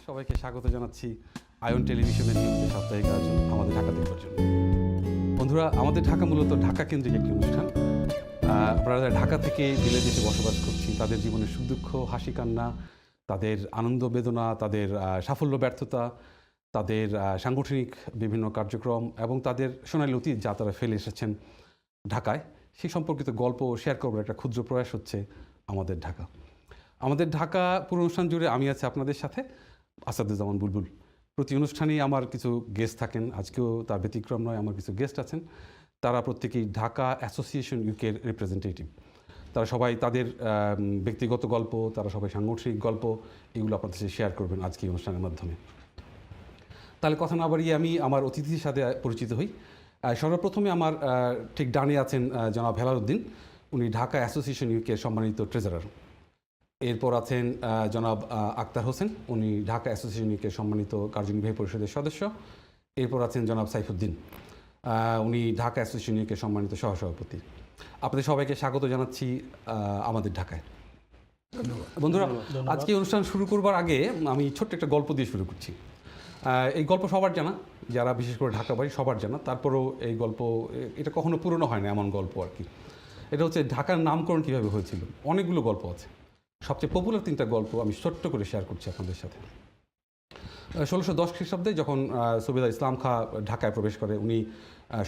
সবাইকে স্বাগত জানাচ্ছি আয়ন টেলিভিশনের নিয়মিত সাপ্তাহিক আয়োজন আমাদের ঢাকা দেখবার জন্য। বন্ধুরা, আমাদের ঢাকা মূলত ঢাকা কেন্দ্রিক একটি অনুষ্ঠান। আপনারা ঢাকা থেকে বিলেতে বসবাস করছি, তাদের জীবনের সুখ দুঃখ, হাসি কান্না, তাদের আনন্দ বেদনা, তাদের সাফল্য ব্যর্থতা, তাদের সাংগঠনিক বিভিন্ন কার্যক্রম এবং তাদের সোনালী অতীত যা তারা ফেলে এসেছেন ঢাকায়, সেই সম্পর্কিত গল্প শেয়ার করবার একটা ক্ষুদ্র প্রয়াস হচ্ছে আমাদের ঢাকা। আমাদের ঢাকা পুরো অনুষ্ঠান জুড়ে আমি আছি আপনাদের সাথে, আসাদুজ্জামান বুলবুল। প্রতি অনুষ্ঠানেই আমার কিছু গেস্ট থাকেন, আজকেও তার ব্যতিক্রম নয়, আমার কিছু গেস্ট আছেন। তারা প্রত্যেকেই ঢাকা অ্যাসোসিয়েশন ইউকের রিপ্রেজেন্টেটিভ। তারা সবাই তাদের ব্যক্তিগত গল্প, তারা সবাই সাংগঠনিক গল্প, এগুলো আপনাদের সাথে শেয়ার করবেন আজকে এই অনুষ্ঠানের মাধ্যমে। তাহলে কথা না বাড়িয়ে আমি আমার অতিথির সাথে পরিচিত হই। সর্বপ্রথমে আমার ঠিক ডানে আছেন জনাব হেলাল উদ্দিন, উনি ঢাকা অ্যাসোসিয়েশন ইউকের সম্মানিত ট্রেজারার। এরপর আছেন জনাব আক্তার হোসেন, উনি ঢাকা অ্যাসোসিয়েশন ইউকের সম্মানিত কার্যনির্বাহী পরিষদের সদস্য। এরপর আছেন জনাব সাইফুদ্দিন, উনি ঢাকা অ্যাসোসিয়েশন ইউকের সম্মানিত সহসভাপতি। আপনাদের সবাইকে স্বাগত জানাচ্ছি আমাদের ঢাকায়। বন্ধুরা, আজকে অনুষ্ঠান শুরু করবার আগে আমি ছোট্ট একটা গল্প দিয়ে শুরু করছি। এই গল্প সবার জানা, যারা বিশেষ করে ঢাকা বাড়ি সবার জানা, তারপরেও এই গল্প এটা কখনো পুরনো হয় না এমন গল্প আর কি। এটা হচ্ছে ঢাকার নামকরণ কীভাবে হয়েছিল। অনেকগুলো গল্প আছে, সবচেয়ে পপুলার 3টা গল্প আমি ছোট্ট করে শেয়ার করছি আপনাদের সাথে। 1610 খ্রিস্টাব্দে যখন সুবেদা ইসলাম খাঁ ঢাকায় প্রবেশ করে, উনি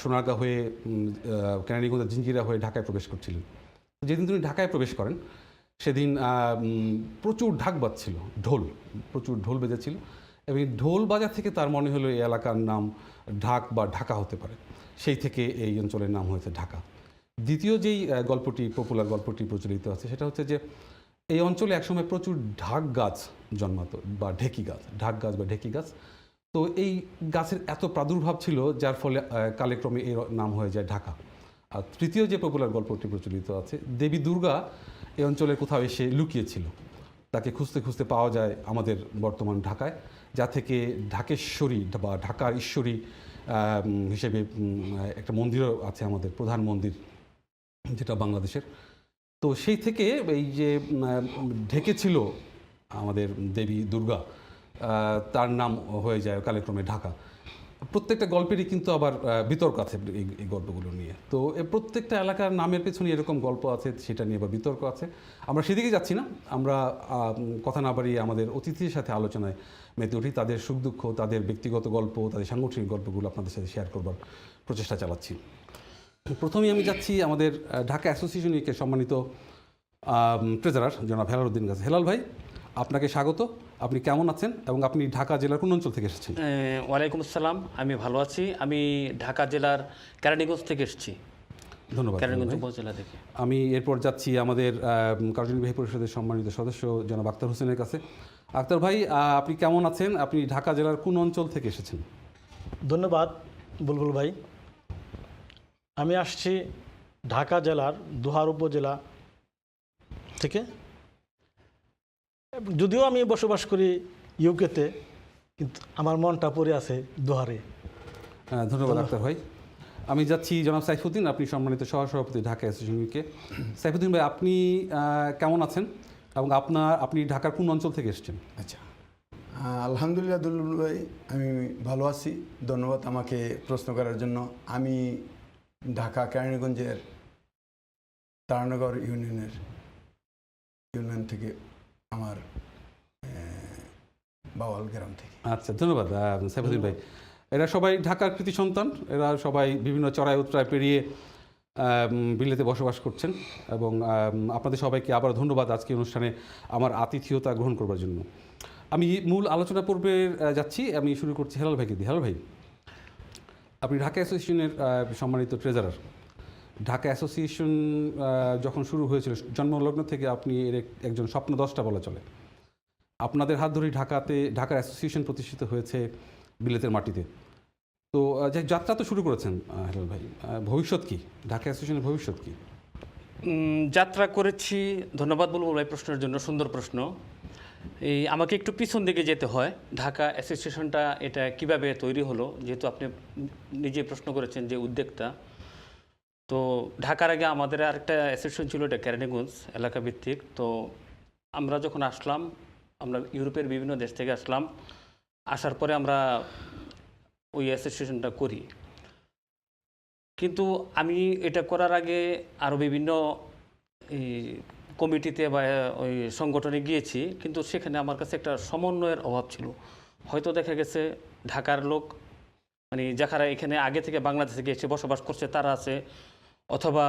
সোনারগাঁ হয়ে কেরানীগঞ্জের জিঞ্জিরা হয়ে ঢাকায় প্রবেশ করছিলেন। যেদিন তিনি ঢাকায় প্রবেশ করেন সেদিন প্রচুর ঢাক বাজছিল, প্রচুর ঢোল বেজেছিল, এবং ঢোল বাজার থেকে তার মনে হলো এই এলাকার নাম ঢাক বা ঢাকা হতে পারে। সেই থেকে এই অঞ্চলের নাম হয়েছে ঢাকা। দ্বিতীয় যেই গল্পটি, পপুলার গল্পটি প্রচলিত আছে, সেটা হচ্ছে যে এই অঞ্চলে একসময় প্রচুর ঢাক গাছ জন্মাতো বা ঢেকি গাছ, ঢাক গাছ বা ঢেকি গাছ। তো এই গাছের এত প্রাদুর্ভাব ছিল যার ফলে কালেক্রমে এর নাম হয়ে যায় ঢাকা। আর তৃতীয় যে পপুলার গল্পটি প্রচলিত আছে, দেবী দুর্গা এই অঞ্চলের কোথাও এসে লুকিয়েছিল, তাকে খুঁজতে খুঁজতে পাওয়া যায় আমাদের বর্তমান ঢাকায়, যা থেকে ঢাকেশ্বরী বা ঢাকার ঈশ্বরী হিসেবে একটা মন্দিরও আছে, আমাদের প্রধান মন্দির যেটা বাংলাদেশের। তো সেই থেকে এই যে ঢেকেছিল আমাদের দেবী দুর্গা, তার নাম হয়ে যায় কালেক্রমে ঢাকা। প্রত্যেকটা গল্পেরই কিন্তু আবার বিতর্ক আছে এই গল্পগুলো নিয়ে। তো প্রত্যেকটা এলাকার নামের পেছনে এরকম গল্প আছে, সেটা নিয়ে আবার বিতর্ক আছে। আমরা সেদিকে যাচ্ছি না, আমরা কথা না বাড়িয়ে আমাদের অতিথির সাথে আলোচনায় মেতে উঠি। তাদের সুখ দুঃখ, তাদের ব্যক্তিগত গল্প, তাদের সাংগঠনিক গল্পগুলো আপনাদের সাথে শেয়ার করবার প্রচেষ্টা চালাচ্ছি। প্রথমেই আমি যাচ্ছি আমাদের ঢাকা অ্যাসোসিয়েশন ইউকের সম্মানিত ট্রেজারার জনাব হেলাল উদ্দিন কাছে। হেলাল ভাই, আপনাকে স্বাগত। আপনি কেমন আছেন এবং আপনি ঢাকা জেলার কোন অঞ্চল থেকে এসেছেন? ওয়ালাইকুম আসসালাম, আমি ভালো আছি। আমি ঢাকা জেলার কেরানীগঞ্জ থেকে এসেছি। ধন্যবাদ। কেরানীগঞ্জ উপজেলা থেকে। আমি এরপর যাচ্ছি আমাদের কার্যনির্বাহী পরিষদের সম্মানিত সদস্য জনাব আক্তার হোসেনের কাছে। আক্তার ভাই, আপনি কেমন আছেন? আপনি ঢাকা জেলার কোন অঞ্চল থেকে এসেছেন? ধন্যবাদ বুলবুল ভাই। আমি আসছি ঢাকা জেলার দোহার উপজেলা থেকে। যদিও আমি বসবাস করি ইউকেতে, কিন্তু আমার মনটা পড়ে আছে দোহারে। ধন্যবাদ আক্তার ভাই। আমি যাচ্ছি জনাব সাইফুদ্দিন, আপনি সম্মানিত সহসভাপতি ঢাকা অ্যাসোসিয়েশন ইউকে। সাইফুদ্দিন ভাই, আপনি কেমন আছেন এবং আপনি ঢাকার কোন অঞ্চল থেকে এসেছেন? আচ্ছা, আলহামদুলিল্লাহ দুলুল ভাই, আমি ভালো আছি। ধন্যবাদ আমাকে প্রশ্ন করার জন্য। আমি ঢাকা কেরানীগঞ্জের তারানগর ইউনিয়ন থেকে, আমার বাওয়াল গ্রাম থেকে। আচ্ছা, ধন্যবাদ সাইফুদ্দিন ভাই। এরা সবাই ঢাকার কৃতি সন্তান, এরা সবাই বিভিন্ন চড়াই উতরায় পেরিয়ে বিলেতে বসবাস করছেন, এবং আপনাদের সবাইকে আবার ধন্যবাদ আজকে অনুষ্ঠানে আমার আতিথেয়তা গ্রহণ করবার জন্য। আমি মূল আলোচনা পর্বে যাচ্ছি। আমি শুরু করছি হেলাল ভাইকে দিয়ে। হেলাল ভাই, আপনি ঢাকা অ্যাসোসিয়েশনের সম্মানিত ট্রেজারার। ঢাকা অ্যাসোসিয়েশন যখন শুরু হয়েছিল, জন্মলগ্ন থেকে আপনি এর একজন স্বপ্নদ্রষ্টা বলা চলে। আপনাদের হাত ধরেই ঢাকার অ্যাসোসিয়েশন প্রতিষ্ঠিত হয়েছে বিলেতের মাটিতে। তো যাত্রা তো শুরু করেছেন হেলাল ভাই, ভবিষ্যৎ কি? ঢাকা অ্যাসোসিয়েশনের ভবিষ্যৎ কি? যাত্রা করেছি। ধন্যবাদ বুলবুল ভাই প্রশ্নের জন্য, সুন্দর প্রশ্ন। আমাকে একটু পিছন দিকে যেতে হয়। ঢাকা অ্যাসোসিয়েশনটা এটা কিভাবে তৈরি হলো, যেহেতু আপনি নিজে প্রশ্ন করেছেন যে উদ্যোগটা। তো ঢাকার আগে আমাদের আরেকটা অ্যাসোসিয়েশন ছিল, এটা কেরানীগঞ্জ এলাকা ভিত্তিক। তো আমরা যখন আসলাম আমরা ইউরোপের বিভিন্ন দেশ থেকে আসলাম, আসার পরে আমরা ওই অ্যাসোসিয়েশনটা করি। কিন্তু আমি এটা করার আগে আরও বিভিন্ন এই কমিটিতে বা ওই সংগঠনে গিয়েছি, কিন্তু সেখানে আমার কাছে একটা সমন্বয়ের অভাব ছিল। হয়তো দেখা গেছে ঢাকার লোক মানে যারা এখানে আগে থেকে বাংলাদেশ থেকে এসে বসবাস করছে তারা আছে, অথবা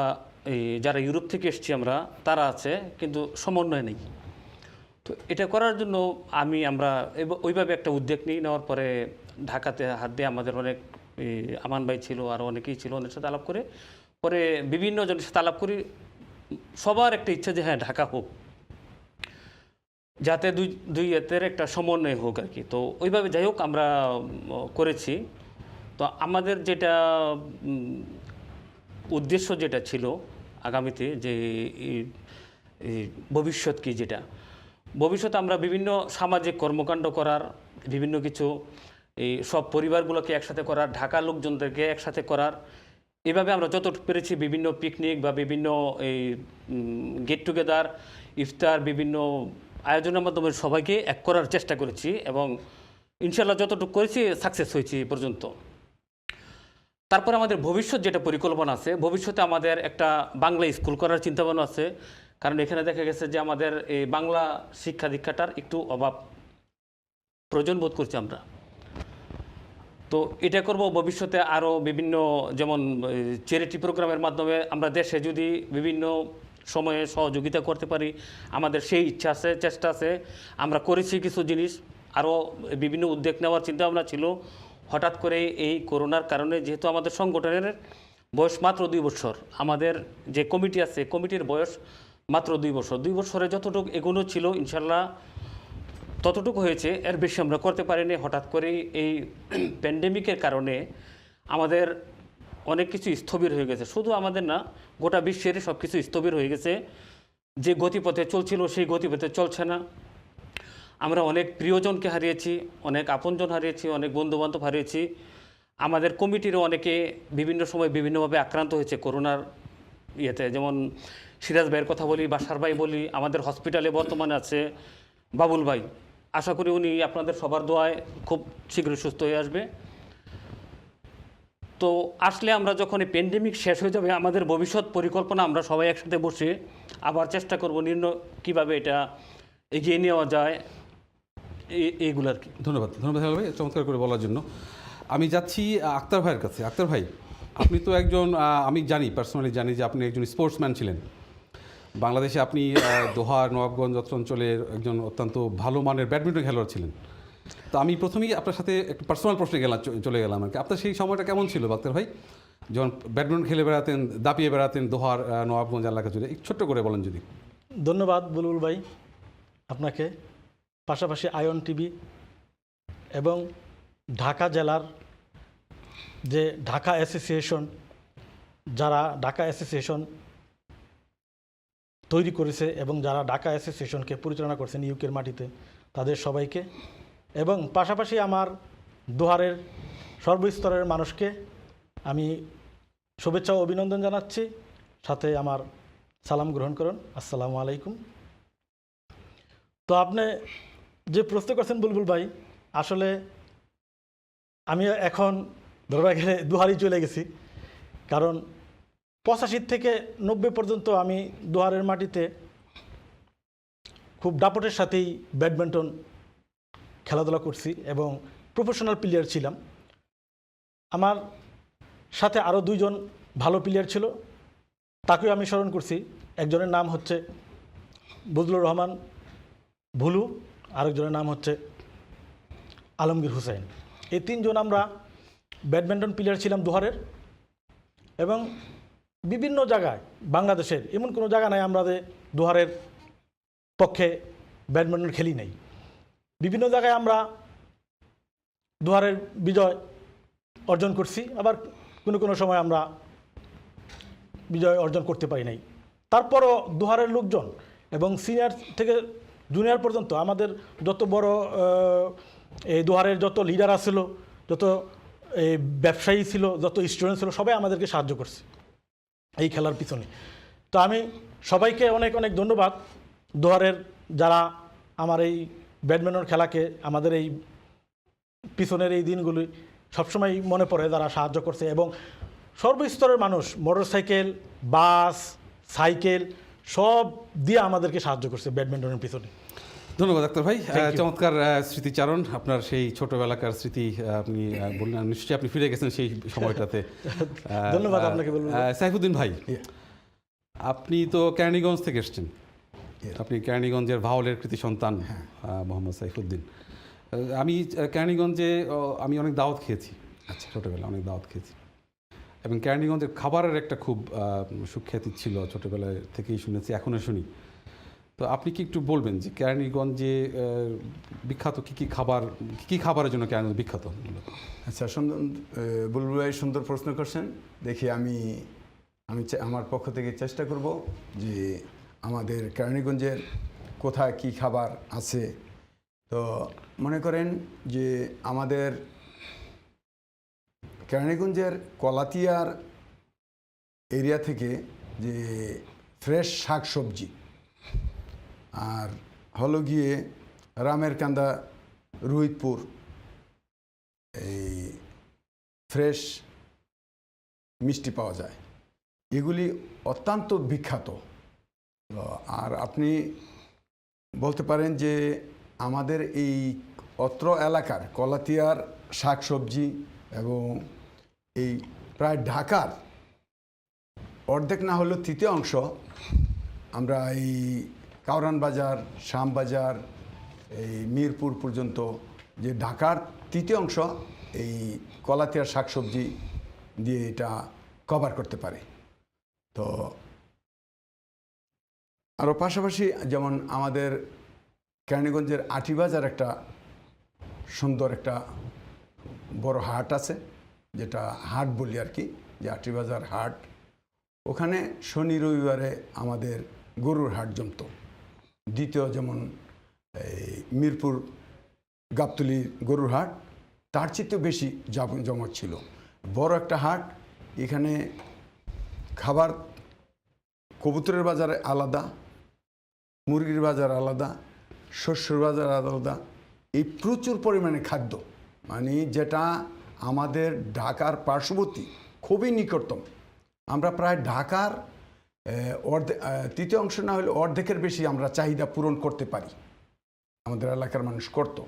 এই যারা ইউরোপ থেকে এসেছি আমরা তারা আছে, কিন্তু সমন্বয় নেই। তো এটা করার জন্য আমরা ওইভাবে একটা উদ্যোগ নিই। নেওয়ার পরে ঢাকাতে হাত দিয়ে আমাদের অনেক আমান ভাই ছিল, আরও অনেকেই ছিল, ওদের সাথে আলাপ করে পরে বিভিন্ন জনের সাথে আলাপ করি। সবার একটা ইচ্ছা যে হ্যাঁ ঢাকা হোক, যাতে দুই এতের একটা সমন্বয় হোক আর কি। তো ওইভাবে যাই হোক আমরা করেছি। তো আমাদের যেটা উদ্দেশ্য যেটা ছিল আগামীতে, যে ভবিষ্যৎ কি, যেটা ভবিষ্যতে আমরা বিভিন্ন সামাজিক কর্মকাণ্ড করার, বিভিন্ন কিছু এই সব পরিবারগুলোকে একসাথে করার, ঢাকার লোকজনদেরকে একসাথে করার, এভাবে আমরা যতটুকু পেরেছি বিভিন্ন পিকনিক বা বিভিন্ন এই গেট টুগেদার, ইফতার, বিভিন্ন আয়োজনের মাধ্যমে সবাইকে এক করার চেষ্টা করেছি এবং ইনশাল্লাহ যতটুকু করেছি সাকসেস হয়েছি এই পর্যন্ত। তারপরে আমাদের ভবিষ্যৎ যেটা পরিকল্পনা আছে, ভবিষ্যতে আমাদের একটা বাংলা স্কুল করার চিন্তাভাবনা আছে। কারণ এখানে দেখা গেছে যে আমাদের এই বাংলা শিক্ষা দীক্ষাটার একটু অভাব প্রয়োজন বোধ করছি আমরা। তো এটা করব ভবিষ্যতে আরও বিভিন্ন, যেমন চ্যারিটি প্রোগ্রামের মাধ্যমে আমরা দেশে যদি বিভিন্ন সময়ে সহযোগিতা করতে পারি, আমাদের সেই ইচ্ছা আছে, চেষ্টা আছে। আমরা করেছি কিছু জিনিস, আরও বিভিন্ন উদ্যোগ নেওয়ার চিন্তাভাবনা ছিল। হঠাৎ করে এই করোনার কারণে যেহেতু আমাদের সংগঠনের বয়স মাত্র 2 বছর, আমাদের যে কমিটি আছে কমিটির বয়স মাত্র 2 বছর, 2 বছরে যতটুকু এগোনো ছিল ইনশাল্লাহ ততটুকু হয়েছে, এর বেশি আমরা করতে পারিনি। হঠাৎ করেই এই প্যান্ডেমিকের কারণে আমাদের অনেক কিছু স্থবির হয়ে গেছে। শুধু আমাদের না, গোটা বিশ্বেরই সব কিছু স্থবির হয়ে গেছে। যে গতিপথে চলছিল সেই গতিপথে চলছে না। আমরা অনেক প্রিয়জনকে হারিয়েছি, অনেক আপনজন হারিয়েছি, অনেক বন্ধুবান্ধব হারিয়েছি। আমাদের কমিটিরও অনেকে বিভিন্ন সময় বিভিন্নভাবে আক্রান্ত হয়েছে করোনার ইয়েতে। যেমন সিরাজ ভাইয়ের কথা বলি, বাসার ভাই বলি, আমাদের হসপিটালে বর্তমানে আছে বাবুল ভাই। আশা করি উনি আপনাদের সবার দোয়ায় খুব শীঘ্রই সুস্থ হয়ে আসবে। তো আসলে আমরা যখন এই প্যান্ডেমিক শেষ হয়ে যাবে, আমাদের ভবিষ্যৎ পরিকল্পনা আমরা সবাই একসাথে বসে আবার চেষ্টা করব কীভাবে এটা এগিয়ে নেওয়া যায়, এইগুলো আর কি। ধন্যবাদ হেলাল ভাই চমৎকার করে বলার জন্য। আমি যাচ্ছি আক্তার ভাইয়ের কাছে। আক্তার ভাই, আপনি তো একজন, আমি জানি, পার্সোনালি জানি যে আপনি একজন স্পোর্টসম্যান ছিলেন। বাংলাদেশে আপনি দোহা, নবাবগঞ্জ অঞ্চলের একজন অত্যন্ত ভালো মানের ব্যাডমিন্টন খেলোয়াড় ছিলেন। তো আমি প্রথমেই আপনার সাথে একটা পার্সোনাল প্রশ্নে চলে গেলাম আর কি। আপনার সেই সময়টা কেমন ছিল আক্তার ভাই, যখন ব্যাডমিন্টন খেলে বেড়াতেন, দাপিয়ে বেড়াতেন দোহার, নবাবগঞ্জ এলাকা জুড়ে? ছোট্ট করে বলেন যদি। ধন্যবাদ বুলবুল ভাই আপনাকে, পাশাপাশি আয়ন টিভি এবং ঢাকা জেলার যে ঢাকা অ্যাসোসিয়েশন, যারা ঢাকা অ্যাসোসিয়েশন তৈরি করেছে এবং যারা ঢাকা অ্যাসোসিয়েশনকে পরিচালনা করছেন ইউকের মাটিতে, তাদের সবাইকে, এবং পাশাপাশি আমার দোহারের সর্বস্তরের মানুষকে আমি শুভেচ্ছা ও অভিনন্দন জানাচ্ছি। সাথে আমার সালাম গ্রহণ করুন, আসসালামু আলাইকুম। তো আপনি যে প্রশ্ন করছেন বুলবুল ভাই, আসলে আমি এখন ধরবা গেলে দোহারি চলে গেছি। কারণ 85 থেকে 90 পর্যন্ত আমি দোহারের মাটিতে খুব দাপটের সাথেই ব্যাডমিন্টন খেলাধুলা করছি এবং প্রফেশনাল প্লেয়ার ছিলাম। আমার সাথে আরও 2 জন ভালো প্লেয়ার ছিল, তাকেও আমি স্মরণ করছি। একজনের নাম হচ্ছে বজলুর রহমান ভুলু, আরেকজনের নাম হচ্ছে আলমগীর হুসাইন। এই 3 জন আমরা ব্যাডমিন্টন প্লেয়ার ছিলাম দোহারের। এবং বিভিন্ন জায়গায় বাংলাদেশের এমন কোনো জায়গা নাই আমরা যে দোহারের পক্ষে ব্যাডমিন্টন খেলি নাই। বিভিন্ন জায়গায় আমরা দোহারের বিজয় অর্জন করছি, আবার কোনো কোনো সময় আমরা বিজয় অর্জন করতে পারি নাই। তারপরও দোহারের লোকজন এবং সিনিয়র থেকে জুনিয়র পর্যন্ত আমাদের যত বড় এই দোহারের যত লিডার ছিল, যত ব্যবসায়ী ছিল, যত স্টুডেন্ট ছিল, সবাই আমাদেরকে সাহায্য করছে এই খেলার পিছনে। তো আমি সবাইকে অনেক অনেক ধন্যবাদ। দোহারের যারা আমার এই ব্যাডমিন্টন খেলাকে আমাদের এই পিছনের এই দিনগুলি সবসময় মনে পড়ে, যারা সাহায্য করছে এবং সর্বস্তরের মানুষ মোটরসাইকেল, বাস, সাইকেল সব দিয়ে আমাদেরকে সাহায্য করছে ব্যাডমিন্টনের পিছনে। ধন্যবাদ ডাক্তার ভাই, Thank you. চমৎকার স্মৃতিচারণ। আপনার সেই ছোটবেলাকার স্মৃতি আপনি বললেন, নিশ্চয়ই আপনি ফিরে গেছেন সেই সময়টাতে। ধন্যবাদ আপনাকে বলবো। সাইফুদ্দিন ভাই, Yeah. আপনি তো কেরানীগঞ্জ থেকে এসেছেন। আপনি কেরানীগঞ্জের ভাওলের কৃতি সন্তান মোহাম্মদ সাইফুদ্দিন। আমি কেরানীগঞ্জে আমি অনেক দাওয়াত খেয়েছি, আচ্ছা ছোটোবেলায় অনেক দাওয়াত খেয়েছি, এবং কেরানীগঞ্জের খাবারের একটা খুব সুখ্যাতি ছিল, ছোটোবেলায় থেকেই শুনেছি, এখনও শুনি। তো আপনি কি একটু বলবেন যে কেরানীগঞ্জে বিখ্যাত কী খাবারের জন্য কেরানীগঞ্জ বিখ্যাত? আচ্ছা, সুন্দর বুলবুল ভাই সুন্দর প্রশ্ন করছেন। দেখি আমি আমার পক্ষ থেকে চেষ্টা করব যে আমাদের কেরানীগঞ্জের কোথায় কি খাবার আছে। তো মনে করেন যে আমাদের কেরানীগঞ্জের কলাতিয়ার এরিয়া থেকে যে ফ্রেশ শাক সবজি, আর হলো গিয়ে রামের কান্দা, রোহিতপুর এই ফ্রেশ মিষ্টি পাওয়া যায়, এগুলি অত্যন্ত বিখ্যাত। তো আর আপনি বলতে পারেন যে আমাদের এই অত্র এলাকার কলাতিয়ার শাকসবজি এবং এই প্রায় ঢাকার অর্ধেক না হলেও তৃতীয় অংশ আমরা এই কাউরান বাজার, শ্যামবাজার, এই মিরপুর পর্যন্ত যে ঢাকার তৃতীয় অংশ এই কলাতিয়ার শাকসবজি দিয়ে এটা কভার করতে পারে। তো আরও পাশাপাশি যেমন আমাদের কেরানীগঞ্জের আটিবাজার একটা সুন্দর একটা বড় হাট আছে, যেটা হাট বলি আর কি, যে আটিবাজার হাট। ওখানে শনি রবিবারে আমাদের গরুর হাট জমত। দ্বিতীয় যেমন এই মিরপুর গাবতলী গরুর হাট, তার চেয়েও বেশি জমক ছিল। বড় একটা হাট, এখানে খাবার কবুতরের বাজারে আলাদা, মুরগির বাজার আলাদা, শস্যের বাজার আলাদা, এই প্রচুর পরিমাণে খাদ্য, মানে যেটা আমাদের ঢাকার পার্শ্ববর্তী খুবই নিকটতম। আমরা প্রায় ঢাকার তৃতীয় অংশ না হলে অর্ধেকের বেশি আমরা চাহিদা পূরণ করতে পারি, আমাদের এলাকার মানুষ করত।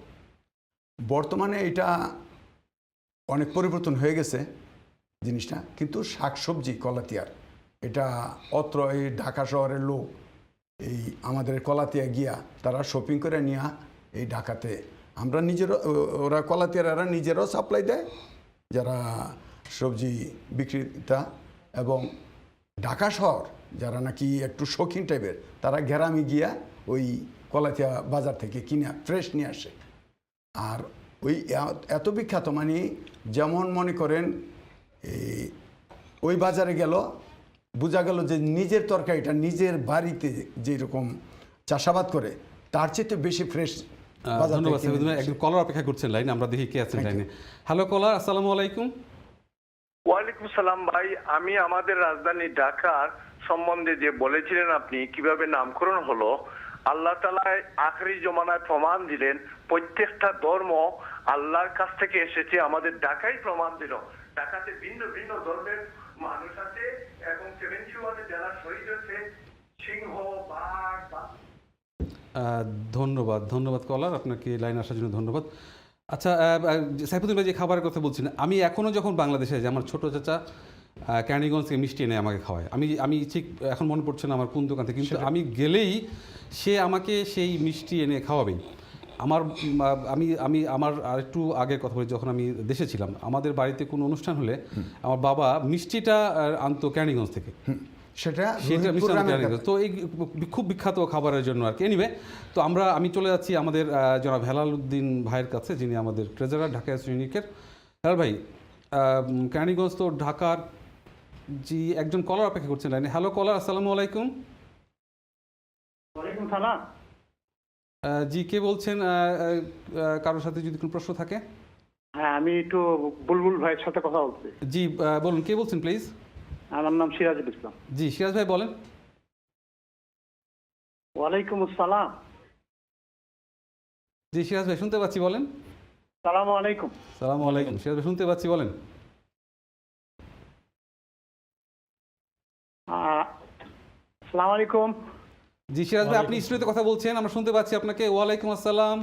বর্তমানে এটা অনেক পরিবর্তন হয়ে গেছে জিনিসটা, কিন্তু শাকসবজি কলাতিয়ার এটা অত্র এই ঢাকা শহরের লোক এই আমাদের কলাতিয়া গিয়া তারা শপিং করে নিয়ে এই ঢাকাতে আমরা নিজেরও, ওরা কলাতিয়ারা নিজেরাও সাপ্লাই দেয় যারা সবজি বিক্রেতা, এবং ঢাকা শহর যারা নাকি একটু শৌখিন টাইপের তারা গ্রামে গিয়া ওই কলাতিয়া বাজার থেকে কিনে ফ্রেশ নিয়ে আসে। আর ওই এত বিখ্যাত, মানে যেমন মনে করেন ওই বাজারে গেল বোঝা গেল যে নিজের তরকারিটা নিজের বাড়িতে যেরকম চাষাবাদ করে তার চেয়ে বেশি ফ্রেশ। ধন্যবাদ সাইফুদ্দিন ভাই। একজন কলার অপেক্ষা করছেন লাইনে, আমরা দেখি কে আছেন লাইনে। হ্যালো কলার, আসসালামু আলাইকুম। ওয়ালাইকুম সালাম ভাই, আমি আমাদের রাজধানী ঢাকার সম্বন্ধে যে বলেছিলেন আপনি কিভাবে নামকরণ হলো, আল্লাহ তাআলা আখেরি জমানায় প্রমাণ দিলেন প্রত্যেকটা ধর্ম আল্লাহর কাছ থেকে এসেছে, আমাদের ঢাকাই প্রমাণ দিল। ঢাকাতে ভিন্ন ভিন্ন ধর্মের মানুষ আছে এবং 71 যারা শহীদ হয়েছে, সিংহ, বাঘ। ধন্যবাদ কলার, আপনাকে লাইন আসার জন্য ধন্যবাদ। আচ্ছা সাইফুদ্দিন ভাই, যে খাবারের কথা বলছেন, আমি এখনও যখন বাংলাদেশে যাই, আমার ছোটো চাচা কেরানীগঞ্জ থেকে মিষ্টি এনে আমাকে খাওয়ায়। আমি ঠিক এখন মনে পড়ছে না আমার কোন দোকান থেকে, কিন্তু আমি গেলেই সে আমাকে সেই মিষ্টি এনে খাওয়াবেই। আমার আর একটু আগের কথা বলি, যখন আমি দেশে ছিলাম, আমাদের বাড়িতে কোনো অনুষ্ঠান হলে আমার বাবা মিষ্টিটা আনতো কেরানীগঞ্জ থেকে, সেটা তো এই খুব বিখ্যাত খাবারের জন্য আর কি। এনিওয়ে, তো আমি চলে যাচ্ছি আমাদের জনাব হেলাল উদ্দিন ভাইয়ের কাছে, যিনি আমাদের ট্রেজারার ঢাকা ইউনিকের। হেলাল ভাই, কেরানীগঞ্জ তো ঢাকার, জি একজন কলার অপেক্ষা করছেন লাইনে। হ্যালো কলার, আসসালামু আলাইকুম। ওয়ালাইকুম সালাম। জি কে বলছেন? কারোর সাথে যদি কোনো প্রশ্ন থাকে। হ্যাঁ, আমি একটু বুলবুল ভাইয়ের সাথে কথা বলছি। জি বলুন, কে বলছেন প্লিজ? আমার নাম সিরাজুল ইসলাম। জি সিরাজ ভাই বলেন। ওয়ালাইকুম আসসালাম। জি সিরাজ ভাই শুনতে পাচ্ছি, বলেন। সালাম আলাইকুম। সালাম আলাইকুম, সিরাজ ভাই শুনতে পাচ্ছি, বলেন। সালাম আলাইকুম। জি সিরাজ ভাই, আপনি স্টুডিওতে কথা বলছেন, আমরা শুনতে পাচ্ছি আপনাকে। ওয়ালাইকুম আসসালাম।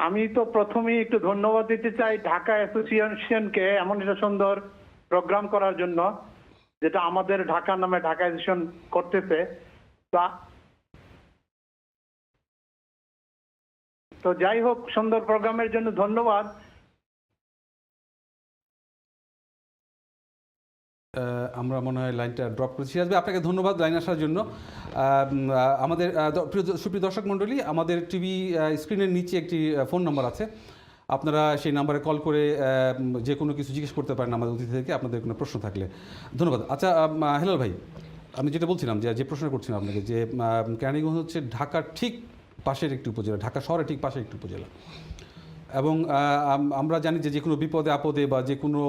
আমি তো প্রথমেই একটু ধন্যবাদ দিতে চাই ঢাকা অ্যাসোসিয়েশনকে এমন একটা সুন্দর প্রোগ্রাম করার জন্য, যেটা আমাদের ঢাকার নামে ঢাকা অ্যাসোসিয়েশন করতেছে। তো যাই হোক, সুন্দর প্রোগ্রামের জন্য ধন্যবাদ। আমরা মনে হয় লাইনটা ড্রপ করেছি। সিরাজ ভাই, আপনাকে ধন্যবাদ লাইন আসার জন্য। আমাদের সুপ্রিয় দর্শক মণ্ডলী, আমাদের টিভি স্ক্রিনের নিচে একটি ফোন নাম্বার আছে, আপনারা সেই নাম্বারে কল করে যে কোনো কিছু জিজ্ঞেস করতে পারেন আমাদের অতিথিদেরকে, আপনাদের কোনো প্রশ্ন থাকলে। ধন্যবাদ। আচ্ছা হেলাল ভাই, আমি যেটা বলছিলাম, যে প্রশ্ন করছিলাম আপনাকে, যে কেরানীগঞ্জ হচ্ছে ঢাকার ঠিক পাশের একটি উপজেলা, ঢাকা শহরের ঠিক পাশের একটি উপজেলা, এবং আমরা জানি যে কোনো বিপদে আপদে বা যে কোনো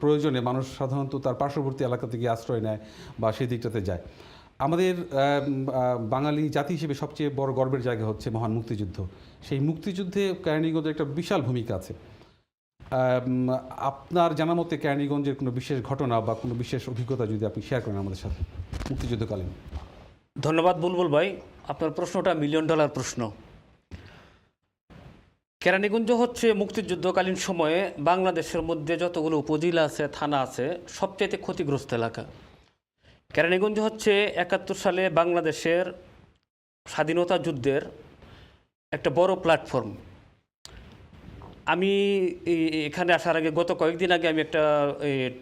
প্রয়োজনে মানুষ সাধারণত তার পার্শ্ববর্তী এলাকা থেকে আশ্রয় নেয় বা সেই দিকটাতে যায়। আমাদের বাঙালি জাতি হিসেবে সবচেয়ে বড় গর্বের জায়গা হচ্ছে মহান মুক্তিযুদ্ধ। সেই মুক্তিযুদ্ধে কেরানীগঞ্জের একটা বিশাল ভূমিকা আছে। আপনার জানা মতে কেরানীগঞ্জের কোনো বিশেষ ঘটনা বা কোনো বিশেষ অভিজ্ঞতা যদি আপনি শেয়ার করেন আমাদের সাথে মুক্তিযুদ্ধকালীন। ধন্যবাদ বুলবুল ভাই, আপনার প্রশ্নটা মিলিয়ন ডলার প্রশ্ন। কেরানীগঞ্জ হচ্ছে মুক্তিযুদ্ধকালীন সময়ে বাংলাদেশের মধ্যে যতগুলো উপজেলা আছে, থানা আছে, সবচাইতে ক্ষতিগ্রস্ত এলাকা। কেরানীগঞ্জ হচ্ছে ৭১ সালে বাংলাদেশের স্বাধীনতা যুদ্ধের একটা বড় প্ল্যাটফর্ম। আমি এখানে আসার আগে, গত কয়েকদিন আগে আমি একটা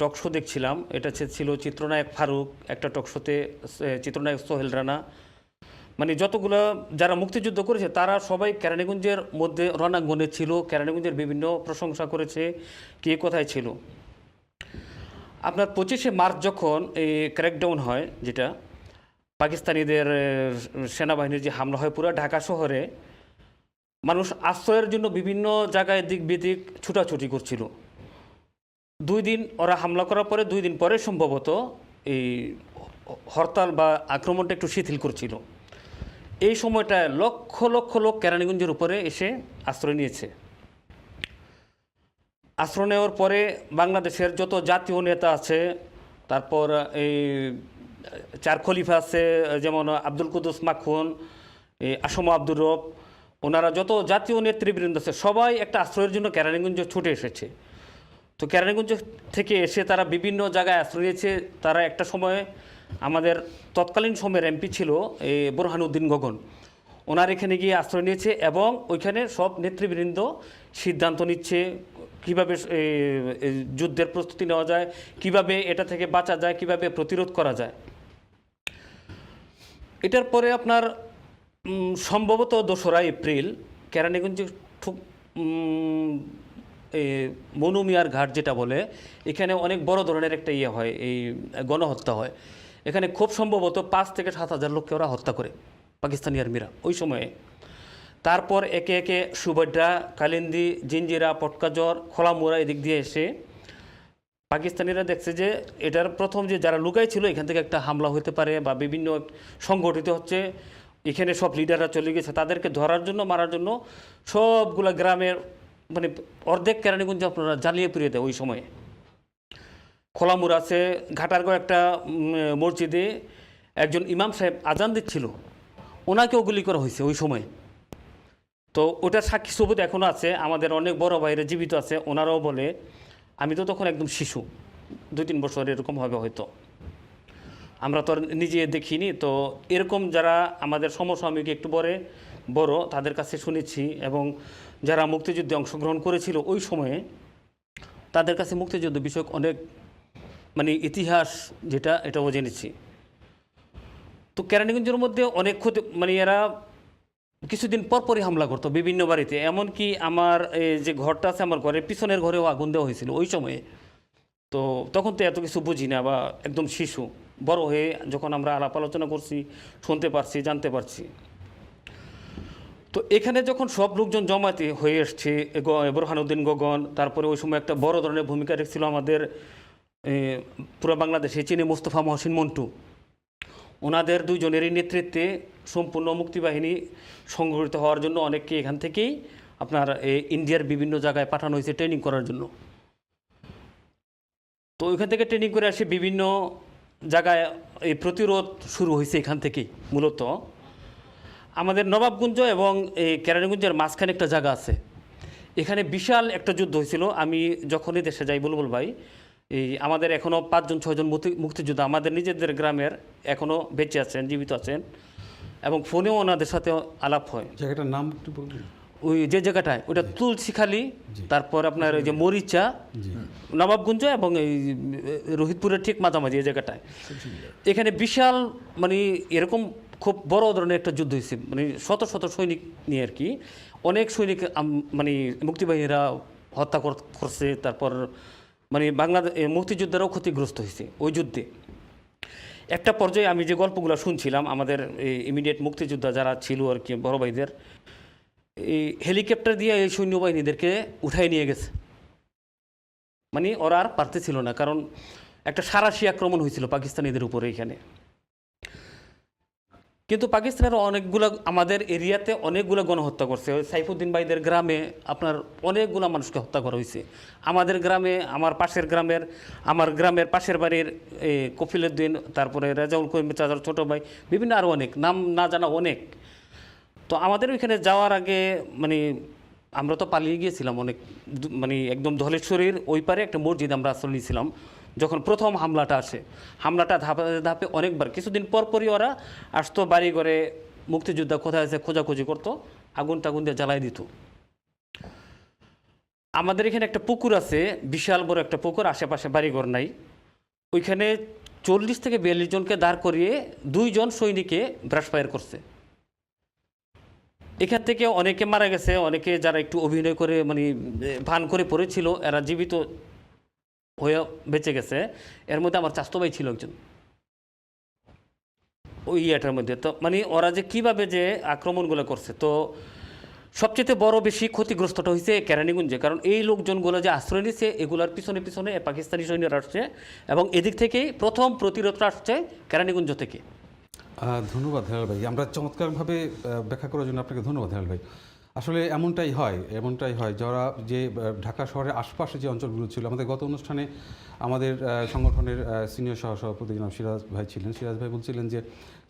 টক শো দেখছিলাম। এটা ছিল চিত্রনায়ক ফারুক, একটা টক শোতে চিত্রনায়ক সোহেল রানা, মানে যতগুলো যারা মুক্তিযুদ্ধ করেছে তারা সবাই কেরানীগঞ্জের মধ্যে রণাঙ্গনে ছিল, কেরানীগঞ্জের বিভিন্ন প্রশংসা করেছে, কে কোথায় ছিল। আপনার 25শে মার্চ যখন এই ক্র্যাকডাউন হয়, যেটা পাকিস্তানিদের সেনাবাহিনীর যে হামলা হয় পুরো ঢাকা শহরে, মানুষ আশ্রয়ের জন্য বিভিন্ন জায়গায় দিক বিদিক ছুটাছুটি করছিল। 2 দিন ওরা হামলা করার পরে 2 দিন পরে সম্ভবত এই হরতাল বা আক্রমণটা একটু শিথিল করছিল। এই সময়টায় লক্ষ লক্ষ লোক কেরানীগঞ্জের উপরে এসে আশ্রয় নিয়েছে। আশ্রয় নেওয়ার পরে বাংলাদেশের যত জাতীয় নেতা আছে, তারপর এই 4 খলিফা আছে, যেমন আব্দুল কুদ্দুস মাখন, আসম আব্দুর রব, ওনারা যত জাতীয় নেতৃবৃন্দ আছে সবাই একটা আশ্রয়ের জন্য কেরানীগঞ্জে ছুটে এসেছে। তো কেরানীগঞ্জ থেকে এসে তারা বিভিন্ন জায়গায় আশ্রয় নিয়েছে। তারা একটা সময়ে আমাদের তৎকালীন সময়ের এমপি ছিল এই বোরহানুদ্দিন গগন, ওনার এখানে গিয়ে আশ্রয় নিয়েছে, এবং ওইখানে সব নেতৃবৃন্দ সিদ্ধান্ত নিচ্ছে কীভাবে যুদ্ধের প্রস্তুতি নেওয়া যায়, কিভাবে এটা থেকে বাঁচা যায়, কিভাবে প্রতিরোধ করা যায়। এটার পরে আপনার সম্ভবত 2রা এপ্রিল কেরানীগঞ্জে মনু মিয়ার ঘাট যেটা বলে, এখানে অনেক বড় ধরনের একটা হয়, এই গণহত্যা হয়। এখানে খুব সম্ভবত 5 থেকে 7 হাজার লোককে ওরা হত্যা করে পাকিস্তানি আর্মিরা ওই সময়ে। তারপর একে একে সুভদ্রা, কালিন্দি, জিঞ্জিরা, পটকাজর, খোলামুড়া এদিক দিয়ে এসে পাকিস্তানিরা দেখছে যে এটার প্রথম যে যারা লুকাই ছিল এখান থেকে একটা হামলা হতে পারে বা বিভিন্ন সংগঠিত হচ্ছে, এখানে সব লিডাররা চলে গেছে, তাদেরকে ধরার জন্য, মারার জন্য সবগুলা গ্রামের মানে অর্ধেক কেরানীগঞ্জ আপনারা জ্বালিয়ে পুড়িয়ে দেয় ওই সময়ে। খোলামুড় আছে, ঘাটারগাঁও একটা মসজিদে একজন ইমাম সাহেব আজান দিচ্ছিল, ওনাকেও গুলি করা হয়েছে ওই সময়। তো ওটার সাক্ষী সবুত এখনও আছে, আমাদের অনেক বড় ভাইরা জীবিত আছে, ওনারাও বলে আমি তো তখন একদম শিশু, 2-3 বছর এরকম হবে হয়তো, আমরা তো নিজে দেখিনি। তো এরকম যারা আমাদের সমসাময়িক একটু বড় তাদের কাছে শুনেছি, এবং যারা মুক্তিযুদ্ধে অংশগ্রহণ করেছিল ওই সময়ে তাদের কাছে মুক্তিযুদ্ধ বিষয়ক অনেক মানে ইতিহাস যেটা এটাও জেনেছি। তো কেরানীগঞ্জের মধ্যে অনেক ক্ষতি, মানে এরা কিছুদিন পরপরই হামলা করতো বিভিন্ন বাড়িতে, এমনকি আমার যে ঘরটা আছে আমার ঘরের পিছনের ঘরেও আগুন দেওয়া হয়েছিল ওই সময়ে। তো তখন তো এত কিছু বুঝি না বা একদম শিশু, বড় হয়ে যখন আমরা আলাপ আলোচনা করছি, শুনতে পারছি, জানতে পারছি। তো এখানে যখন সব লোকজন জমাতে হয়ে এসছে, বোরহানুদ্দিন গগন, তারপরে ওই সময় একটা বড় ধরনের ভূমিকা রেখেছিল আমাদের পুরো বাংলাদেশে চিনি মোস্তফা মহসিন মন্টু, ওনাদের দুজনেরই নেতৃত্বে সম্পূর্ণ মুক্তিবাহিনী সংগঠিত হওয়ার জন্য অনেককে এখান থেকেই আপনার ইন্ডিয়ার বিভিন্ন জায়গায় পাঠানো হয়েছে ট্রেনিং করার জন্য। তো ওইখান থেকে ট্রেনিং করে আসে বিভিন্ন জায়গায় এই প্রতিরোধ শুরু হয়েছে এখান থেকেই। মূলত আমাদের নবাবগঞ্জ এবং এই কেরানীগঞ্জের মাঝখানে একটা জায়গা আছে, এখানে বিশাল একটা যুদ্ধ হয়েছিল। আমি যখনই দেশে যাই বুলবুল ভাই, এই আমাদের এখনও 5-6 জন মুক্তিযোদ্ধা আমাদের নিজেদের গ্রামের এখনও বেঁচে আছেন, জীবিত আছেন, এবং ফোনেও ওনাদের সাথে আলাপ হয়। জায়গাটার নাম একটু বলবেন? ওই যে জায়গাটায় ওটা তুলসীখালী, তারপর আপনার ওই যে মরিচা, নবাবগঞ্জ এবং এই রোহিতপুরের ঠিক মাঝামাঝি এই জায়গাটায়। এখানে বিশাল মানে এরকম খুব বড় ধরনের একটা যুদ্ধ হয়েছে, মানে শত শত সৈনিক নিয়ে আর কি। অনেক সৈনিক মানে মুক্তিবাহিনীরা হত্যা করছে, তারপর মানে বাংলাদেশ মুক্তিযোদ্ধারাও ক্ষতিগ্রস্ত হয়েছে ওই যুদ্ধে। একটা পর্যায়ে আমি যে গল্পগুলো শুনছিলাম, আমাদের ইমিডিয়েট মুক্তিযোদ্ধা যারা ছিল আর কি, বড় ভাইদের, এই হেলিকপ্টার দিয়ে এই সৈন্যবাহিনীদেরকে উঠাই নিয়ে গেছে। মানে ওরা আর পারতেছিল না, কারণ একটা সাঁড়াশি আক্রমণ হয়েছিল পাকিস্তানিদের উপরে এখানে। কিন্তু পাকিস্তানের অনেকগুলো আমাদের এরিয়াতে অনেকগুলো গণহত্যা করছে। ওই সাইফুদ্দিন ভাইদের গ্রামে আপনার অনেকগুলো মানুষকে হত্যা করা হয়েছে। আমাদের গ্রামে, আমার গ্রামের পাশের বাড়ির কফিলউদ্দিন, তারপরে রেজাউল করিম চাচার ছোটো ভাই, বিভিন্ন আরও অনেক নাম না জানা অনেক। তো আমাদের ওইখানে যাওয়ার আগে মানে আমরা তো পালিয়ে গিয়েছিলাম অনেক, মানে একদম ধলেশ্বরীর ওই পারে একটা মসজিদ আমরা আশ্রয় নিয়েছিলাম। যখন প্রথম হামলাটা আসে, হামলাটা ধাপে ধাপে অনেকবার, কিছুদিন পরপরই ওরা আসতো বাড়ি ঘরে, মুক্তিযোদ্ধা কোথায় আছে খোঁজাখুঁজি করতো, আগুন টাগুন দিয়ে জ্বালাই দিত। আমাদের এখানে একটা পুকুর আছে, বিশাল বড় একটা পুকুর, আশেপাশে বাড়িঘর নাই। ওইখানে 40 থেকে 42 জনকে দাঁড় করিয়ে 2 জন সৈনিকে ব্রাশ ফায়ার করছে। এখান থেকে অনেকে মারা গেছে, অনেকে যারা একটু অভিনয় করে মানে ভান করে পড়েছিল এরা জীবিত হয়ে বেঁচে গেছে। এর মধ্যে আমার চাচাতো ভাই ছিল একজন ওই ইয়েটার মধ্যে। তো মানে ওরা যে কীভাবে যে আক্রমণগুলো করছে, তো সবচেয়ে বড় বেশি ক্ষতিগ্রস্তটা হয়েছে কেরানীগঞ্জে, কারণ এই লোকজনগুলো যে আশ্রয় নিচ্ছে এগুলোর পিছনে পিছনে পাকিস্তানি সৈন্যরা আসছে, এবং এদিক থেকেই প্রথম প্রতিরোধটা আসছে কেরানীগঞ্জ থেকে। ধন্যবাদ হেলাল ভাই, আমরা চমৎকারভাবে ব্যাখ্যা করার জন্য আপনাকে ধন্যবাদ হেলাল ভাই। আসলে এমনটাই হয় যারা যে ঢাকা শহরের আশপাশে যে অঞ্চলগুলো ছিল, আমাদের গত অনুষ্ঠানে আমাদের সংগঠনের সিনিয়র সহসভাপতি নাম সিরাজ ভাই ছিলেন। সিরাজ ভাই বলছিলেন যে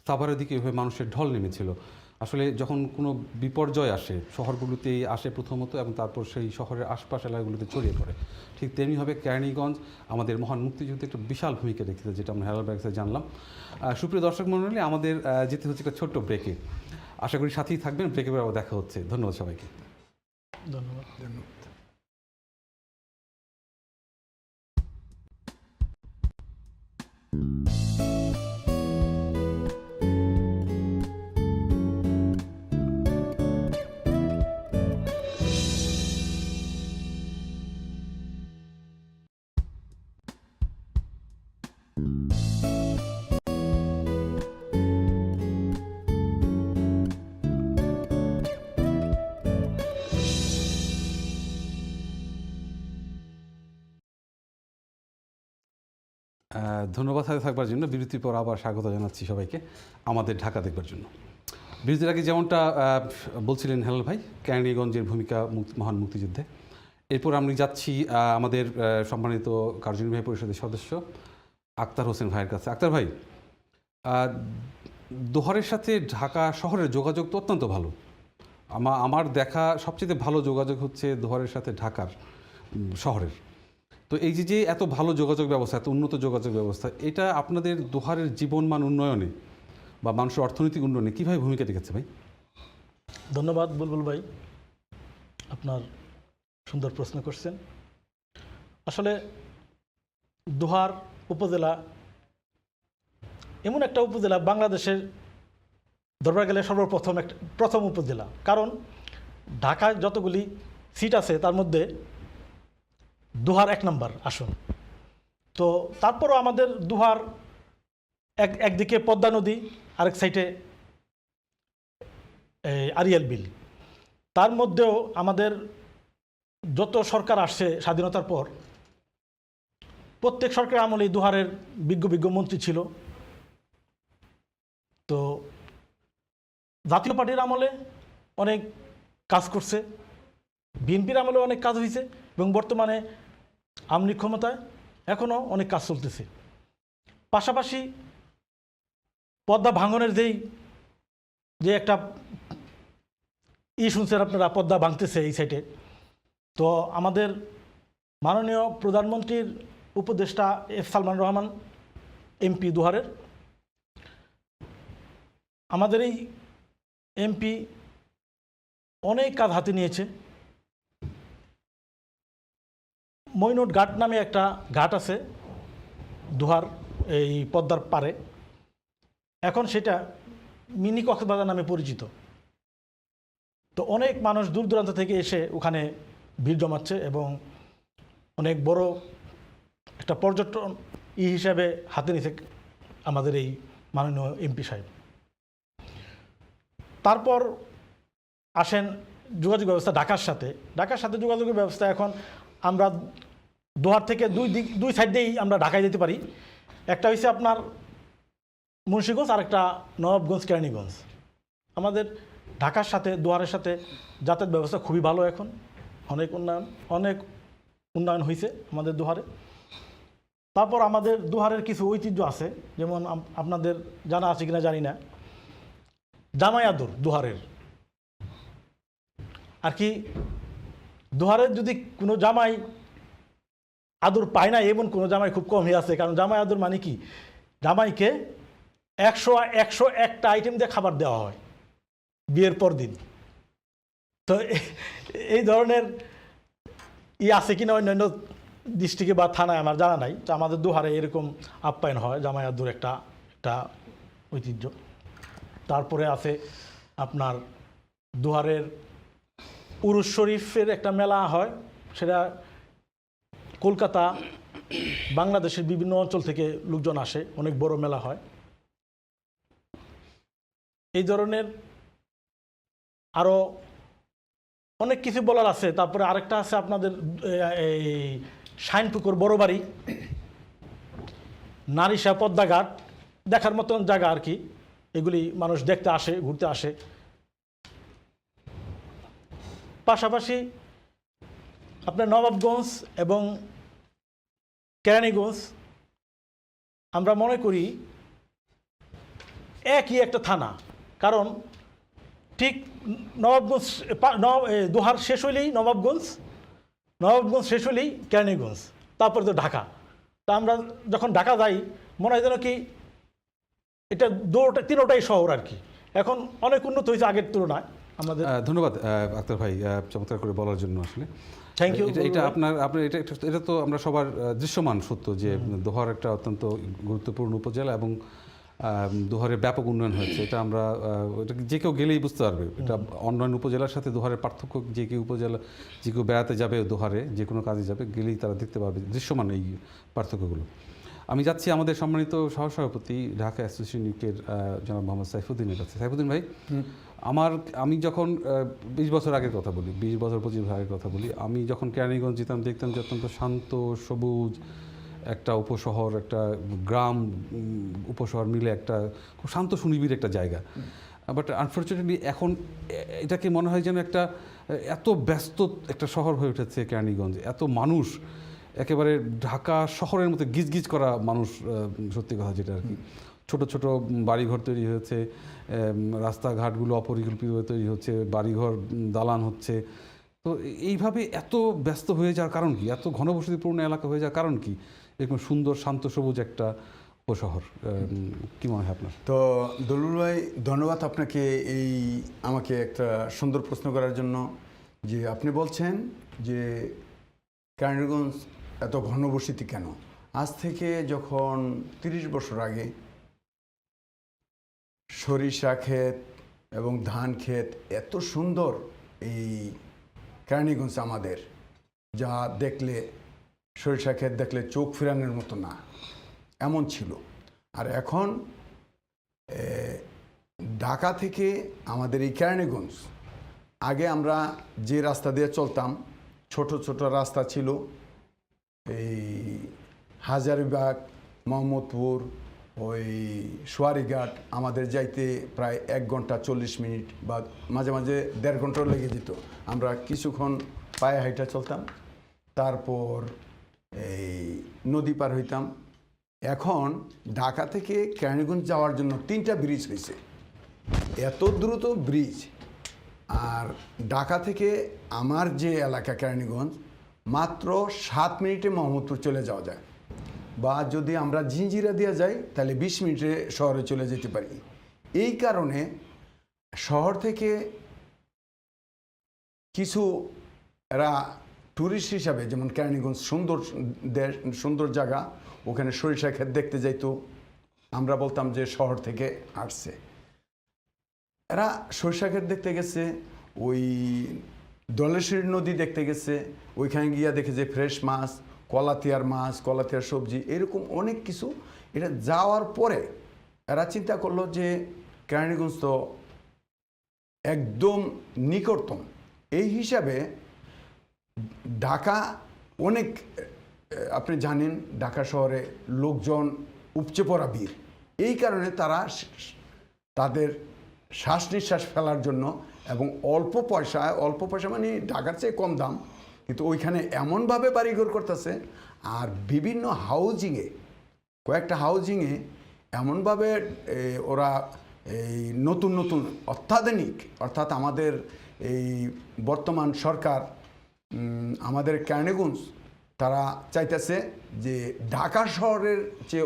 সাভারের দিকে এভাবে মানুষের ঢল নেমেছিল। আসলে যখন কোনো বিপর্যয় আসে শহরগুলোতেই আসে প্রথমত, এবং তারপর সেই শহরের আশপাশ এলাকাগুলোতে ছড়িয়ে পড়ে। ঠিক তেমনিভাবে কেরানীগঞ্জ আমাদের মহান মুক্তিযুদ্ধে একটা বিশাল ভূমিকা রেখেছে, যেটা আমরা হেলাল ভাইয়ের কাছে জানলাম। সুপ্রিয় দর্শক মণ্ডলী, আমাদের যেতে হচ্ছে একটা ছোট্ট ব্রেকে। আশা করি সাথেই থাকবেন, ব্রেকের পর আবার দেখা হচ্ছে। ধন্যবাদ সবাইকে। ধন্যবাদ। ধন্যবাদ সাথে থাকবার জন্য। বিরতির পর আবার স্বাগত জানাচ্ছি সবাইকে আমাদের ঢাকা দেখবার জন্য। বিরতির আগে যেমনটা বলছিলেন হেলাল ভাই, কেরানীগঞ্জের ভূমিকা মহান মুক্তিযুদ্ধে। এরপর আমি যাচ্ছি আমাদের সম্মানিত কার্যনির্বাহী পরিষদের সদস্য আক্তার হোসেন ভাইয়ের কাছে। আক্তার ভাই, দোহারের সাথে ঢাকা শহরের যোগাযোগ তো অত্যন্ত ভালো। আমার দেখা সবচেয়ে ভালো যোগাযোগ হচ্ছে দোহারের সাথে ঢাকার শহরের। তো এই যে এত ভালো যোগাযোগ ব্যবস্থা, এত উন্নত যোগাযোগ ব্যবস্থা, এটা আপনাদের দোহারের জীবনমান উন্নয়নে বা মানুষের অর্থনৈতিক উন্নয়নে কীভাবে ভূমিকা রেখেছে ভাই? ধন্যবাদ বুলবুল ভাই, আপনার সুন্দর প্রশ্ন করছেন। আসলে দোহার উপজেলা এমন একটা উপজেলা, বাংলাদেশের ধরবার গেলে প্রথম উপজেলা। কারণ ঢাকায় যতগুলি সিট আছে তার মধ্যে দোহার 1 নম্বর আসন। তো তারপরও আমাদের দোহার একদিকে পদ্মা নদী, আরেক সাইডে আরিয়াল বিল। তার মধ্যেও আমাদের যত সরকার আসছে স্বাধীনতার পর, প্রত্যেক সরকার আমলেই দোহারের বিজ্ঞ মন্ত্রী ছিল। তো জাতীয় পার্টির আমলে অনেক কাজ করছে, বিএনপির আমলে অনেক কাজ হয়েছে, এবং বর্তমানে আওয়ামী লীগ ক্ষমতায় এখনও অনেক কাজ চলতেছে। পাশাপাশি পদ্মা ভাঙনের যে একটা শুনছেন আপনারা, পদ্মা ভাঙতেছে এই সাইডে, তো আমাদের মাননীয় প্রধানমন্ত্রীর উপদেষ্টা এফ সালমান রহমান এমপি দুহারের, আমাদের এই এমপি অনেক কাজ হাতে নিয়েছে। মইনুট ঘাট নামে একটা ঘাট আছে দুহার এই পদ্মার পারে, এখন সেটা মিনি কক্সবাজার নামে পরিচিত। তো অনেক মানুষ দূর দূরান্ত থেকে এসে ওখানে ভিড় জমাচ্ছে এবং অনেক বড় একটা পর্যটন হিসাবে হাতে নিছে আমাদের এই মাননীয় এমপি সাহেব। তারপর আসেন যোগাযোগ ব্যবস্থা ঢাকার সাথে যোগাযোগের ব্যবস্থা এখন আমরা দোহার থেকে দুই সাইড দিয়েই আমরা ঢাকায় যেতে পারি। একটা হচ্ছে আপনার মুন্সিগঞ্জ আর একটা নবাবগঞ্জ কেরানীগঞ্জ। আমাদের ঢাকার সাথে দোহারের সাথে যাতায়াত ব্যবস্থা খুবই ভালো, এখন অনেক উন্নয়ন হয়েছে আমাদের দোহারে। তারপর আমাদের দোহারের কিছু ঐতিহ্য আছে, যেমন আপনাদের জানা আছে কিনা জানি না, জামাই আদর দোহারের আর কি। দোহারের যদি কোনো জামাই আদর পায় না এমন কোনো জামাই খুব কমই আছে, কারণ জামাই আদর মানে কি, জামাইকে 101টা আইটেম দিয়ে খাবার দেওয়া হয় বিয়ের পর দিন। তো এই ধরনের আছে কিনা অন্যান্য ডিস্ট্রিক্টে বা থানায় আমার জানা নাই। তো আমাদের দোহারে এরকম আপ্যায়ন হয়, জামাই আদর একটা ঐতিহ্য। তারপরে আছে আপনার দোহারের উরুস শরীফের একটা মেলা হয়, সেটা কলকাতা বাংলাদেশের বিভিন্ন অঞ্চল থেকে লোকজন আসে, অনেক বড় মেলা হয়। এই ধরনের আরও অনেক কিছু বলার আছে। তারপরে আরেকটা আছে আপনাদের এই শাইনপুকুর বড় বাড়ি, নারিশা পদ্মাঘাট দেখার মতন জায়গা আর কি। এগুলি মানুষ দেখতে আসে, ঘুরতে আসে। পাশাপাশি আপনার নবাবগঞ্জ এবং কেরানীগঞ্জ আমরা মনে করি একই একটা থানা, কারণ ঠিক নবাবগঞ্জ দোহার শেষ হইলেই নবাবগঞ্জ শেষ হইলেই কেরানীগঞ্জ, তারপরে তো ঢাকা। তা আমরা যখন ঢাকা যাই মনে হয় যেন কি এটা তিনোটাই শহর আর কি। এখন অনেক উন্নত হয়েছে আগের তুলনায় আমাদের। ধন্যবাদ আক্তার ভাই চমৎকার করে বলার জন্য। আসলে থ্যাংক ইউ। এটা আপনার এটা তো আমরা সবার দৃশ্যমান সত্য যে দোহার একটা অত্যন্ত গুরুত্বপূর্ণ উপজেলা এবং দোহারের ব্যাপক উন্নয়ন হয়েছে। এটা আমরা এটা যে কেউ গেলেই বুঝতে পারবে। এটা অন্যান্য উপজেলার সাথে দোহারের পার্থক্য যে কেউ বেড়াতে যাবে দোহারে, যে কোনো কাজে যাবে, গেলেই তারা দেখতে পাবে দৃশ্যমান এই পার্থক্যগুলো। আমি যাচ্ছি আমাদের সম্মানিত সহসভাপতি ঢাকা অ্যাসোসিয়েশন ইউকের জনাব মোহাম্মদ সাইফুদ্দিনের কাছে। সাইফুদ্দিন ভাই, আমি যখন 20 বছর আগের কথা বলি, 20 বছর 25 বছর আগের কথা বলি, আমি যখন কেরানীগঞ্জ যেতাম দেখতাম যে অত্যন্ত শান্ত সবুজ একটা উপশহর, একটা গ্রাম উপশহর মিলে একটা খুব শান্ত সুনিবিড় একটা জায়গা। বাট আনফর্চুনেটলি এখন এটাকে মনে হয় যেন একটা এত ব্যস্ত একটা শহর হয়ে উঠেছে কেরানীগঞ্জ। এত মানুষ, একেবারে ঢাকা শহরের মতো গিজগিজ করা মানুষ, সত্যি কথা যেটা আর কি। ছোট ছোট বাড়িঘর তৈরি হয়েছে, রাস্তাঘাটগুলো অপরিকল্পিতভাবে তৈরি হচ্ছে, বাড়িঘর দালান হচ্ছে। তো এইভাবে এত ব্যস্ত হয়ে যাওয়ার কারণ কি? এত ঘনবসতিপূর্ণ এলাকা হয়ে যাওয়ার কারণ কি? এরকম সুন্দর শান্ত সবুজ একটা উপশহর, কি মনে হয় আপনার? তো দলুল ভাই, ধন্যবাদ আপনাকে আমাকে একটা সুন্দর প্রশ্ন করার জন্য। যে আপনি বলছেন যে কেরানীগঞ্জ এত ঘনবসতি কেন? আজ থেকে যখন 30 বছর আগে সরিষা ক্ষেত এবং ধান ক্ষেত এত সুন্দর এই কেরানীগঞ্জ আমাদের, যা দেখলে সরিষা ক্ষেত দেখলে চোখ ফেরানোর মতো না, এমন ছিল। আর এখন ঢাকা থেকে আমাদের এই কেরানীগঞ্জ, আগে আমরা যে রাস্তা দিয়ে চলতাম, ছোট ছোট রাস্তা ছিল, এই হাজারীবাগ, মোহাম্মদপুর, ওই সোয়ারিঘাট আমাদের যাইতে প্রায় 1 ঘন্টা 40 মিনিট বা মাঝে মাঝে 1.5 ঘন্টাও লেগে যেত। আমরা কিছুক্ষণ পায়ে হাইটা চলতাম, তারপর এই নদী পার হইতাম। এখন ঢাকা থেকে কেরানীগঞ্জ যাওয়ার জন্য 3টা ব্রিজ হয়েছে, এত দ্রুত ব্রিজ। আর ঢাকা থেকে আমার যে এলাকা কেরানীগঞ্জ মাত্র 7 মিনিটে মোহাম্মদপুর চলে যাওয়া যায়, বা যদি আমরা জিঞ্জিরা দিয়ে যাই তাহলে 20 মিনিটে শহরে চলে যেতে পারি। এই কারণে শহর থেকে কিছু এরা ট্যুরিস্ট হিসাবে, যেমন কেরানীগঞ্জ সুন্দর দেশ, সুন্দর জায়গা, ওখানে সরিষা ক্ষেত দেখতে যাইতো, আমরা বলতাম যে শহর থেকে আসছে। এরা সরিষা ক্ষেত দেখতে গেছে, ওই দলেশ্বরী নদী দেখতে গেছে, ওইখানে গিয়া দেখে যে ফ্রেশ মাছ, কলাতিয়ার মাছ, কলাতিয়ার সবজি, এরকম অনেক কিছু। এটা যাওয়ার পরে এরা চিন্তা করলো যে কেরানীগঞ্জ তো একদম নিকটতম, এই হিসাবে ঢাকা অনেক, আপনি জানেন ঢাকা শহরে লোকজন উপচে পড়া ভিড়, এই কারণে তারা তাদের শ্বাস নিঃশ্বাস ফেলার জন্য এবং অল্প পয়সা মানে ঢাকার চেয়ে কম দাম, কিন্তু ওইখানে এমনভাবে বাড়িঘর করতেছে। আর বিভিন্ন হাউজিংয়ে, কয়েকটা হাউজিংয়ে এমনভাবে ওরা এই নতুন নতুন অত্যাধুনিক, অর্থাৎ আমাদের এই বর্তমান সরকার, আমাদের কেরানীগঞ্জ, তারা চাইতেছে যে ঢাকা শহরের যে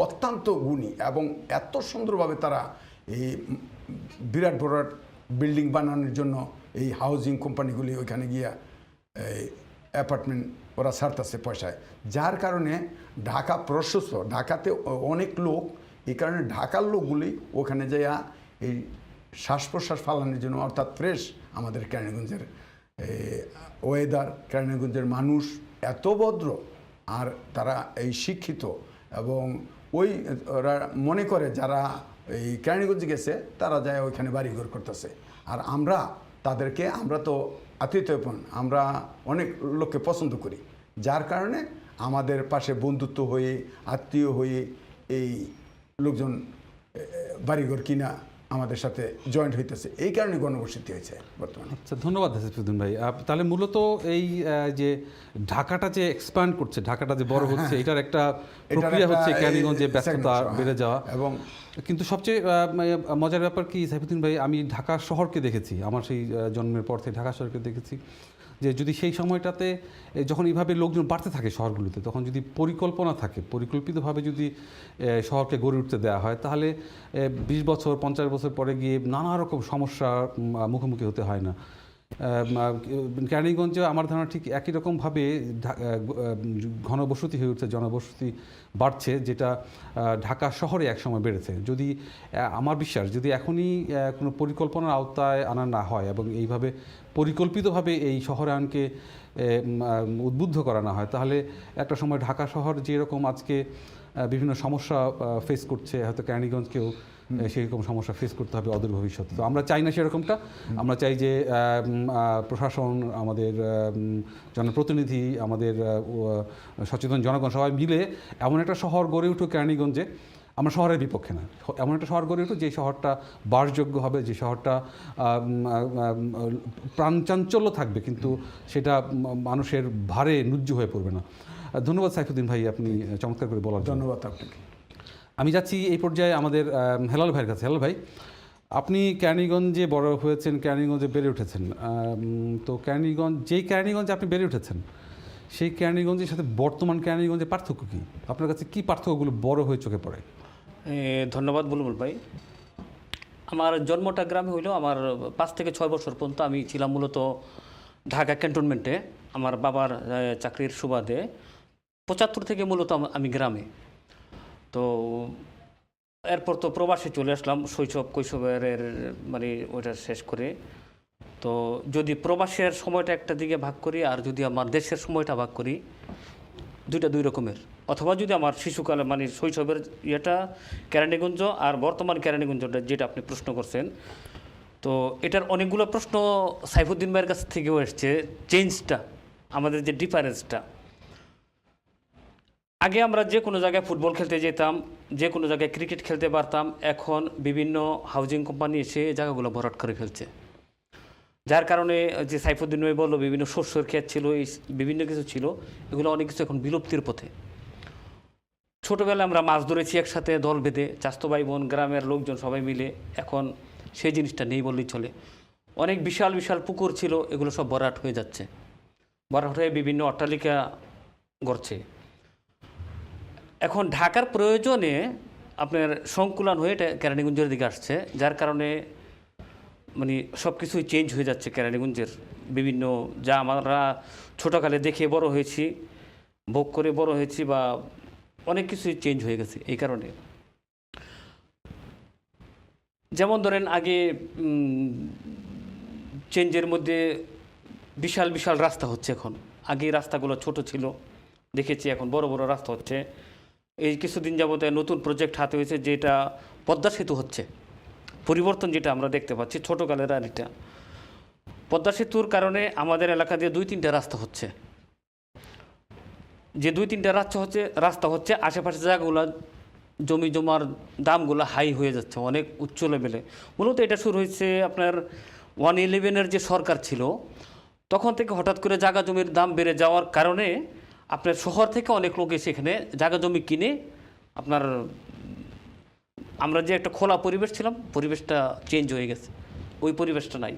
অত্যন্ত গুণী এবং এত সুন্দরভাবে তারা এই বিরাট বড় বিল্ডিং বানানোর জন্য এই হাউজিং কোম্পানিগুলি ওইখানে গিয়া অ্যাপার্টমেন্ট ওরা ছাড়তেছে পয়সায়, যার কারণে ঢাকা প্রশস্ত, ঢাকাতে অনেক লোক, এই কারণে ঢাকার লোকগুলি ওখানে যাইয়া এই শ্বাস প্রশ্বাস ফালানোর জন্য, অর্থাৎ ফ্রেশ আমাদের কেরানীগঞ্জের ওয়েদার, কেরানীগঞ্জের মানুষ এত ভদ্র, আর তারা এই শিক্ষিত, এবং ওই ওরা মনে করে যারা এই কেরানীগঞ্জে গেছে তারা যায় ওইখানে বাড়িঘর করতেছে। আর আমরা তো আত্মীয়পন, আমরা অনেক লোককে পছন্দ করি, যার কারণে আমাদের পাশে বন্ধুত্ব হয়ে, আত্মীয় হয়ে এই লোকজন বাড়িঘর কিনা আমাদের সাথে জয়েন্ট হইতেছে, এই কারণে গণবসতি হয়েছে বর্তমানে। আচ্ছা, ধন্যবাদ সাইফুদ্দিন ভাই। তাহলে মূলত এই যে ঢাকাটা যে এক্সপ্যান্ড করছে, ঢাকাটা যে বড় হচ্ছে, এটার একটা প্রক্রিয়া হচ্ছে কেরানীগঞ্জে ব্যস্ততা বেড়ে যাওয়া। এবং কিন্তু সবচেয়ে মজার ব্যাপার কি সাইফুদ্দিন ভাই, আমি ঢাকা শহরকে দেখেছি, আমার সেই জন্মের পর থেকে ঢাকা শহরকে দেখেছি, যে যদি সেই সময়টাতে যখন এইভাবে লোকজন বাড়তে থাকে শহরগুলোতে, তখন যদি পরিকল্পনা থাকে, পরিকল্পিতভাবে যদি শহরকে গড়ে উঠতে দেওয়া হয়, তাহলে 20 বছর 50 বছর পরে গিয়ে নানা রকম সমস্যার মুখোমুখি হতে হয় না। কেরানীগঞ্জে আমার ধারণা ঠিক একই রকমভাবে ঘনবসতি হয়ে উঠছে, জনবসতি বাড়ছে, যেটা ঢাকা শহরে একসময় বেড়েছে। যদি আমার বিশ্বাস, যদি এখনই কোনো পরিকল্পনার আওতায় আনা না হয় এবং এইভাবে পরিকল্পিতভাবে এই শহরায়নকে উদ্বুদ্ধ করা না হয়, তাহলে একটা সময় ঢাকা শহর যেরকম আজকে বিভিন্ন সমস্যা ফেস করছে, হয়তো কেরানীগঞ্জকেও সেরকম সমস্যা ফেস করতে হবে অদূর ভবিষ্যতে। তো আমরা চাই না সেরকমটা। আমরা চাই যে প্রশাসন, আমাদের জনপ্রতিনিধি, আমাদের সচেতন জনগণ সবাই মিলে এমন একটা শহর গড়ে উঠুক কেরানীগঞ্জে। আমরা শহরের বিপক্ষে না, এমন একটা শহর গড়ে উঠুক যে শহরটা বাসযোগ্য হবে, যে শহরটা প্রাণচাঞ্চল্য থাকবে, কিন্তু সেটা মানুষের ভারে নুজ্জ হয়ে পড়বে না। ধন্যবাদ সাইফুদ্দিন ভাই, আপনি চমৎকার করে বলার জন্য। ধন্যবাদ আপনাকে। আমি যাচ্ছি এই পর্যায়ে আমাদের হেলাল ভাইয়ের কাছে। হেলাল ভাই, আপনি কেরানীগঞ্জে বড় হয়েছেন, কেরানীগঞ্জে বেড়ে উঠেছেন, তো যেই কেরানীগঞ্জে আপনি বেড়ে উঠেছেন, সেই কেরানীগঞ্জের সাথে বর্তমান কেরানীগঞ্জের পার্থক্য কী? আপনার কাছে কী পার্থক্যগুলো বড় হয়ে চোখে পড়ে? ধন্যবাদ বুলবুল ভাই। আমার জন্মটা গ্রামে হইলেও আমার 5 থেকে 6 বছর পর্যন্ত আমি ছিলাম মূলত ঢাকা ক্যান্টনমেন্টে, আমার বাবার চাকরির সুবাদে। 75 থেকে মূলত আমি গ্রামে। তো এরপর তো প্রবাসে চলে আসলাম কৈশোরের মানে ওইটা শেষ করে। তো যদি প্রবাসের সময়টা একটা দিকে ভাগ করি, আর যদি আমার দেশের সময়টা ভাগ করি, দুইটা দুই রকমের। অথবা যদি আমার শিশুকালে মানে শৈশবের ইয়েটা কেরানীগঞ্জ আর বর্তমান কেরানীগঞ্জটা যেটা আপনি প্রশ্ন করছেন, তো এটার অনেকগুলো প্রশ্ন সাইফুদ্দিন ভাইয়ের কাছ থেকেও এসছে। চেঞ্জটা, আমাদের যে ডিফারেন্সটা, আগে আমরা যে কোনো জায়গায় ফুটবল খেলতে যেতাম, যে কোনো জায়গায় ক্রিকেট খেলতে পারতাম, এখন বিভিন্ন হাউজিং কোম্পানি এসে এই জায়গাগুলো ভরাট করে ফেলছে। যার কারণে যে সাইফুদ্দিন ভাই বললো বিভিন্ন শস্যের ক্ষেত ছিল, এই বিভিন্ন কিছু ছিল, এগুলো অনেক কিছু এখন বিলুপ্তির পথে। ছোটোবেলায় আমরা মাছ ধরেছি একসাথে দল বেঁধে, চাস্তো ভাই বোন, গ্রামের লোকজন সবাই মিলে, এখন সেই জিনিসটা নেই বললেই চলে। অনেক বিশাল বিশাল পুকুর ছিল, এগুলো সব ভরাট হয়ে যাচ্ছে, ভরাট হয়ে বিভিন্ন অট্টালিকা গড়ছে। এখন ঢাকার প্রয়োজনে আপনার সংকুলান হয়ে এটা কেরানীগঞ্জের দিকে আসছে, যার কারণে মানে সব কিছুই চেঞ্জ হয়ে যাচ্ছে কেরানীগঞ্জের বিভিন্ন, যা আমরা ছোটোকালে দেখে বড় হয়েছি, ভোগ করে বড় হয়েছি, বা অনেক কিছুই চেঞ্জ হয়ে গেছে এই কারণে। যেমন ধরেন আগে চেঞ্জের মধ্যে বিশাল বিশাল রাস্তা হচ্ছে, এখন আগে রাস্তাগুলো ছোট ছিল দেখেছি, এখন বড় বড় রাস্তা হচ্ছে। এই কিছুদিন যাবতে নতুন প্রজেক্ট হাতে হয়েছে, যেটা পদ্মা সেতু হচ্ছে। পরিবর্তন যেটা আমরা দেখতে পাচ্ছি ছোটোকালের, আর এটা পদ্মা সেতুর কারণে আমাদের এলাকা দিয়ে 2-3টা রাস্তা হচ্ছে। যে 2-3টা রাস্তা হচ্ছে আশেপাশে জায়গাগুলো জমি জমার দামগুলো হাই হয়ে যাচ্ছে, অনেক উচ্চ লেভেলে। মূলত এটা শুরু হয়েছে আপনার 111-এর যে সরকার ছিল, তখন থেকে হঠাৎ করে জায়গা জমির দাম বেড়ে যাওয়ার কারণে আপনার শহর থেকে অনেক লোক এসে এখানে জায়গা জমি কিনে আপনার, আমরা যে একটা খোলা পরিবেশ ছিলাম, পরিবেশটা চেঞ্জ হয়ে গেছে, ওই পরিবেশটা নাই।